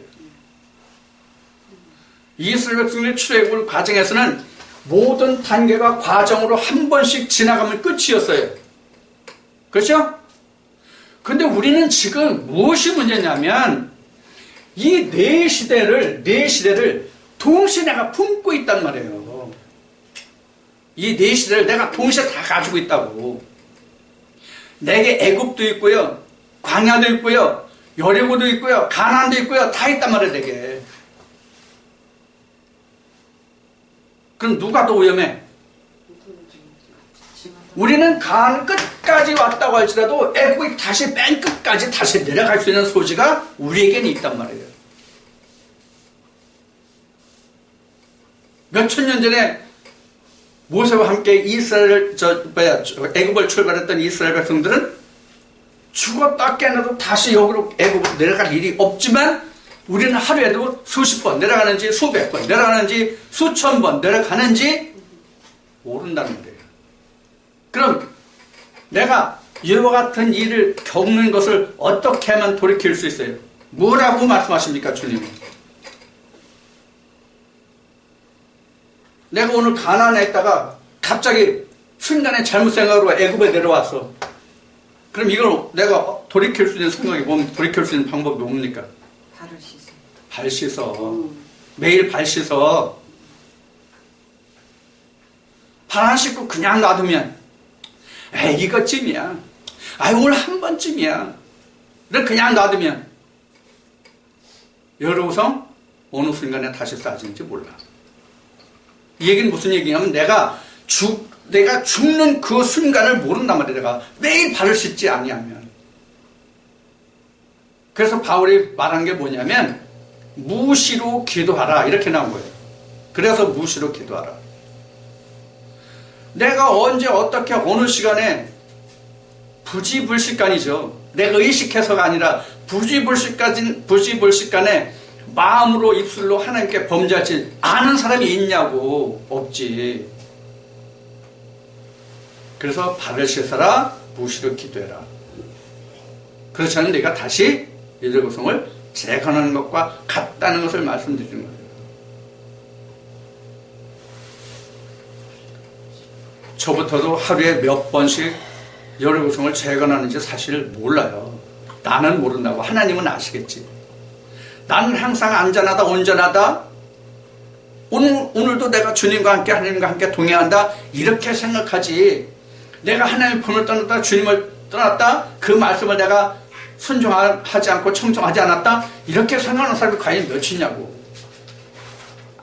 이스라엘 백성들의 출애굽 과정에서는 모든 단계가 과정으로 한 번씩 지나가면 끝이었어요. 그렇죠? 근데 우리는 지금 무엇이 문제냐면 이 네 시대를 동시에 내가 품고 있단 말이에요. 이 네 시대를 내가 동시에 다 가지고 있다고. 내게 애굽도 있고요, 광야도 있고요, 여리고도 있고요, 가나안도 있고요, 다 있단 말이에요, 내게. 그럼 누가 더 위험해? 우리는 간 끝까지 왔다고 할지라도 애굽이 다시 맨 끝까지 다시 내려갈 수 있는 소지가 우리에게는 있단 말이에요. 몇천 년 전에 모세와 함께 애굽을 출발했던 이스라엘 백성들은 죽었다 깨어나도 다시 여기로 애굽으로 내려갈 일이 없지만 우리는 하루에도 수십 번 내려가는지 수백 번 내려가는지 수천 번 내려가는지 모른다는 거예요. 그럼 내가 이와 같은 일을 겪는 것을 어떻게 하면 돌이킬 수 있어요? 뭐라고 말씀하십니까, 주님이? 내가 오늘 가나안에 있다가 갑자기 순간에 잘못 생각으로 애굽에 내려왔어. 그럼 이걸 내가 돌이킬 수 있는 생각이 뭐면 돌이킬 수 있는 방법이 뭡니까? 발을 씻어. 발 씻어. 매일 발 씻어. 발 안 씻고 그냥 놔두면 에이 이것쯤이야. 아이 오늘 한 번쯤이야. 그냥 놔두면 여러고성 어느 순간에 다시 쌓아지는지 몰라. 이 얘기는 무슨 얘기냐면 내가 죽는 그 순간을 모른단 말이야. 내가 매일 발을 씻지 아니하면. 그래서 바울이 말한 게 뭐냐면 무시로 기도하라 이렇게 나온 거예요. 그래서 무시로 기도하라. 내가 언제 어떻게 어느 시간에 부지불식간이죠. 내가 의식해서가 아니라 부지불식간에 마음으로 입술로 하나님께 범죄하지 않은 사람이 있냐고. 없지. 그래서 발을 씻어라, 무시로 기도해라. 그렇지 않으면 내가 다시 이들의 고성을 재건하는 것과 같다는 것을 말씀드리는 거예요. 저부터도 하루에 몇 번씩 열의 고성을 재건하는지 사실 몰라요. 나는 모른다고. 하나님은 아시겠지. 나는 항상 안전하다, 온전하다. 오늘도 내가 주님과 함께 하나님과 함께 동행한다. 이렇게 생각하지. 내가 하나님의 품을 떠났다, 주님을 떠났다. 그 말씀을 내가 순종하지 않고 청종하지 않았다. 이렇게 생각하는 사람이 과연 몇이냐고.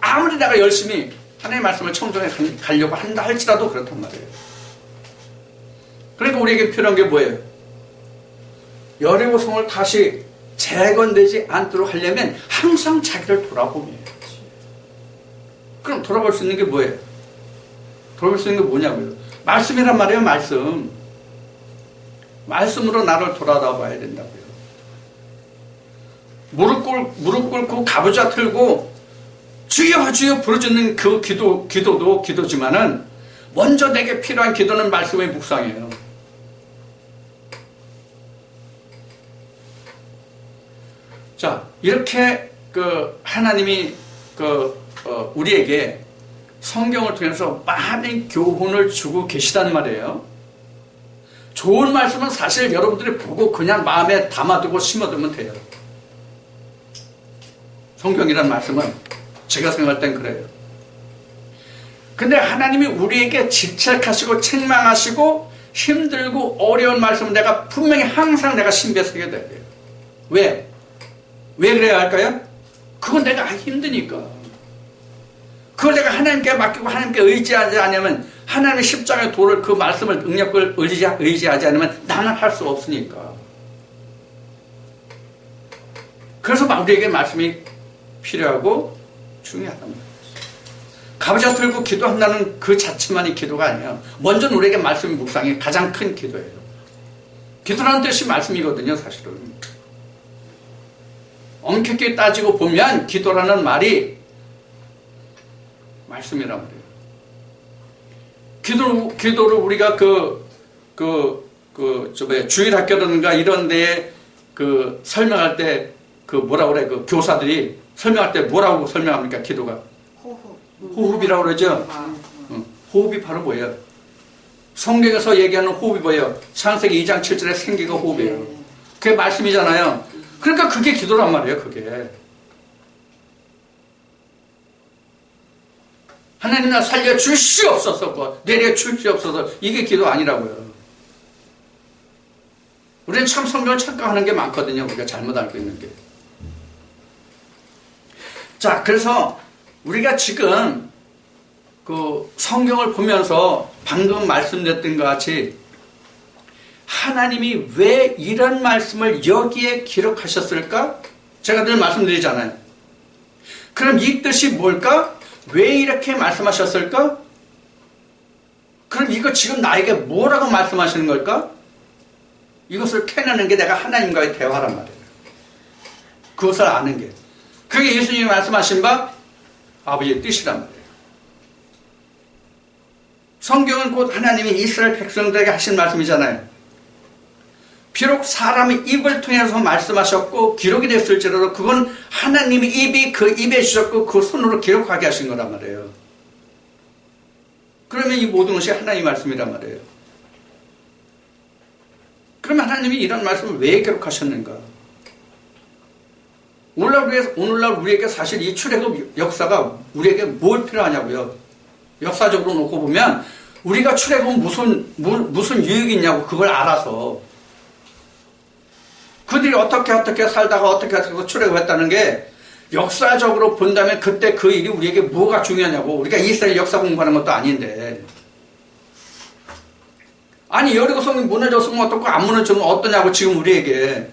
아무리 내가 열심히 하나님의 말씀을 청종해 가려고 한다 할지라도 그렇단 말이에요. 그러니까 우리에게 필요한 게 뭐예요? 열의 고성을 다시 재건되지 않도록 하려면 항상 자기를 돌아보면 해요. 그럼 돌아볼 수 있는 게 뭐예요? 돌아볼 수 있는 게 뭐냐고요? 말씀이란 말이에요. 말씀으로 나를 돌아다 봐야 된다고요. 무릎 꿇고 가부좌 틀고 주여 주여 부르짖는 그 기도도 기도지만은 먼저 내게 필요한 기도는 말씀의 묵상이에요. 자, 이렇게 하나님이 우리에게 성경을 통해서 많은 교훈을 주고 계시단 말이에요. 좋은 말씀은 사실 여러분들이 보고 그냥 마음에 담아두고 심어두면 돼요. 성경이란 말씀은 제가 생각할 땐 그래요. 근데 하나님이 우리에게 집착하시고 책망하시고 힘들고 어려운 말씀은 내가 분명히 항상 내가 신비에 쓰게 돼요. 왜? 왜 그래야 할까요? 그건 내가 하기 힘드니까. 그걸 내가 하나님께 맡기고 하나님께 의지하지 않으면 하나님의 십자가의 도를 그 말씀을 능력을 의지하지 않으면 나는 할 수 없으니까. 그래서 우리에게 말씀이 필요하고 중요하단 말이에요. 가부좌 들고 기도한다는 그 자체만이 기도가 아니에요. 먼저는 우리에게 말씀의 묵상이 가장 큰 기도예요. 기도라는 뜻이 말씀이거든요, 사실은. 엄격히 따지고 보면 기도라는 말이 말씀이란 말이에요. 기도를 우리가 주일학교라든가 이런 데에 설명할 때 뭐라고 그래? 교사들이 설명할 때 뭐라고 설명합니까? 기도가. 호흡이라고 그러죠? 호흡이 바로 뭐예요? 성경에서 얘기하는 호흡이 뭐예요? 창세기 2장 7절에 생기가 호흡이에요. 그게 말씀이잖아요. 그러니까 그게 기도란 말이에요, 그게. 하나님 나 살려주시옵소서, 내려주시옵소서. 이게 기도 아니라고요. 우리는 참 성경을 착각하는 게 많거든요. 우리가 잘못 알고 있는 게. 자, 그래서 우리가 지금 성경을 보면서 방금 말씀드렸던 것 같이 하나님이 왜 이런 말씀을 여기에 기록하셨을까? 제가 늘 말씀드리잖아요. 그럼 이 뜻이 뭘까? 왜 이렇게 말씀하셨을까? 그럼 이거 지금 나에게 뭐라고 말씀하시는 걸까? 이것을 캐내는 게 내가 하나님과의 대화란 말이에요. 그것을 아는 게. 그게 예수님이 말씀하신 바 아버지의 뜻이란 말이에요. 성경은 곧 하나님이 이스라엘 백성들에게 하신 말씀이잖아요. 비록 사람의 입을 통해서 말씀하셨고 기록이 됐을지라도 그건 하나님의 입이 그 입에 주셨고 그 손으로 기록하게 하신 거란 말이에요. 그러면 이 모든 것이 하나님의 말씀이란 말이에요. 그러면 하나님이 이런 말씀을 왜 기록하셨는가? 오늘날 우리에게 사실 이 출애굽 역사가 우리에게 뭘 필요하냐고요. 역사적으로 놓고 보면 우리가 출애굽은 무슨 유익이 있냐고 그걸 알아서 그들이 어떻게 살다가 어떻게 출애굽했다는 게 역사적으로 본다면 그때 그 일이 우리에게 뭐가 중요하냐고. 우리가 이스라엘 역사 공부하는 것도 아닌데. 아니 여리고성이 무너졌으면 어떻고 안 무너졌으면 어떠냐고 지금 우리에게.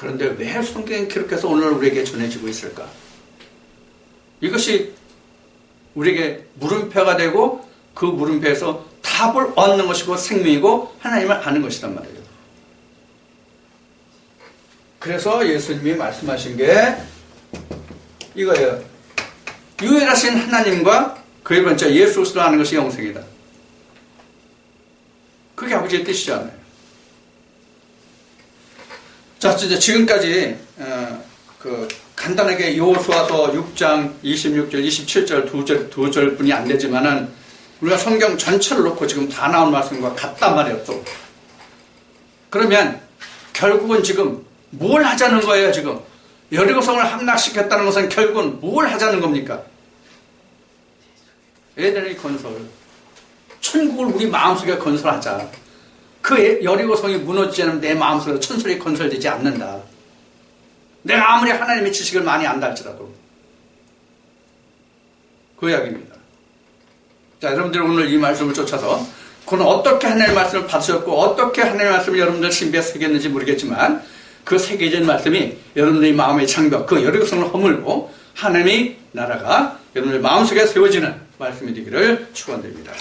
그런데 왜 성경이 기록해서 오늘 우리에게 전해지고 있을까? 이것이 우리에게 물음표가 되고 그 물음표에서 답을 얻는 것이고 생명이고 하나님을 아는 것이란 말이에요. 그래서 예수님이 말씀하신 게 이거예요. 유일하신 하나님과 그의 번째 예수 그리스도를 아는 것이 영생이다. 그게 아버지의 뜻이잖아요. 자, 이제 지금까지 간단하게 요호수아서 6장 26절, 27절 두 절뿐이 안 되지만은 우리가 성경 전체를 놓고 지금 다 나온 말씀과 같단 말이에요. 또 그러면 결국은 지금 뭘 하자는 거예요? 지금 여리고성을 함락시켰다는 것은 결국은 뭘 하자는 겁니까? 에덴의 건설, 천국을 우리 마음속에 건설하자. 그 여리고성이 무너지지 않으면 내 마음속에 천설이 건설되지 않는다. 내가 아무리 하나님의 지식을 많이 안다 할지라도. 그 이야기입니다. 자, 여러분들 오늘 이 말씀을 쫓아서 그는 어떻게 하나님의 말씀을 받으셨고 어떻게 하나님의 말씀을 여러분들 신비에 새겼는지 모르겠지만 그 새겨진 말씀이 여러분들의 마음의 장벽, 그 여리고성을 허물고 하나님의 나라가 여러분들 마음속에 세워지는 말씀이 되기를 축원드립니다.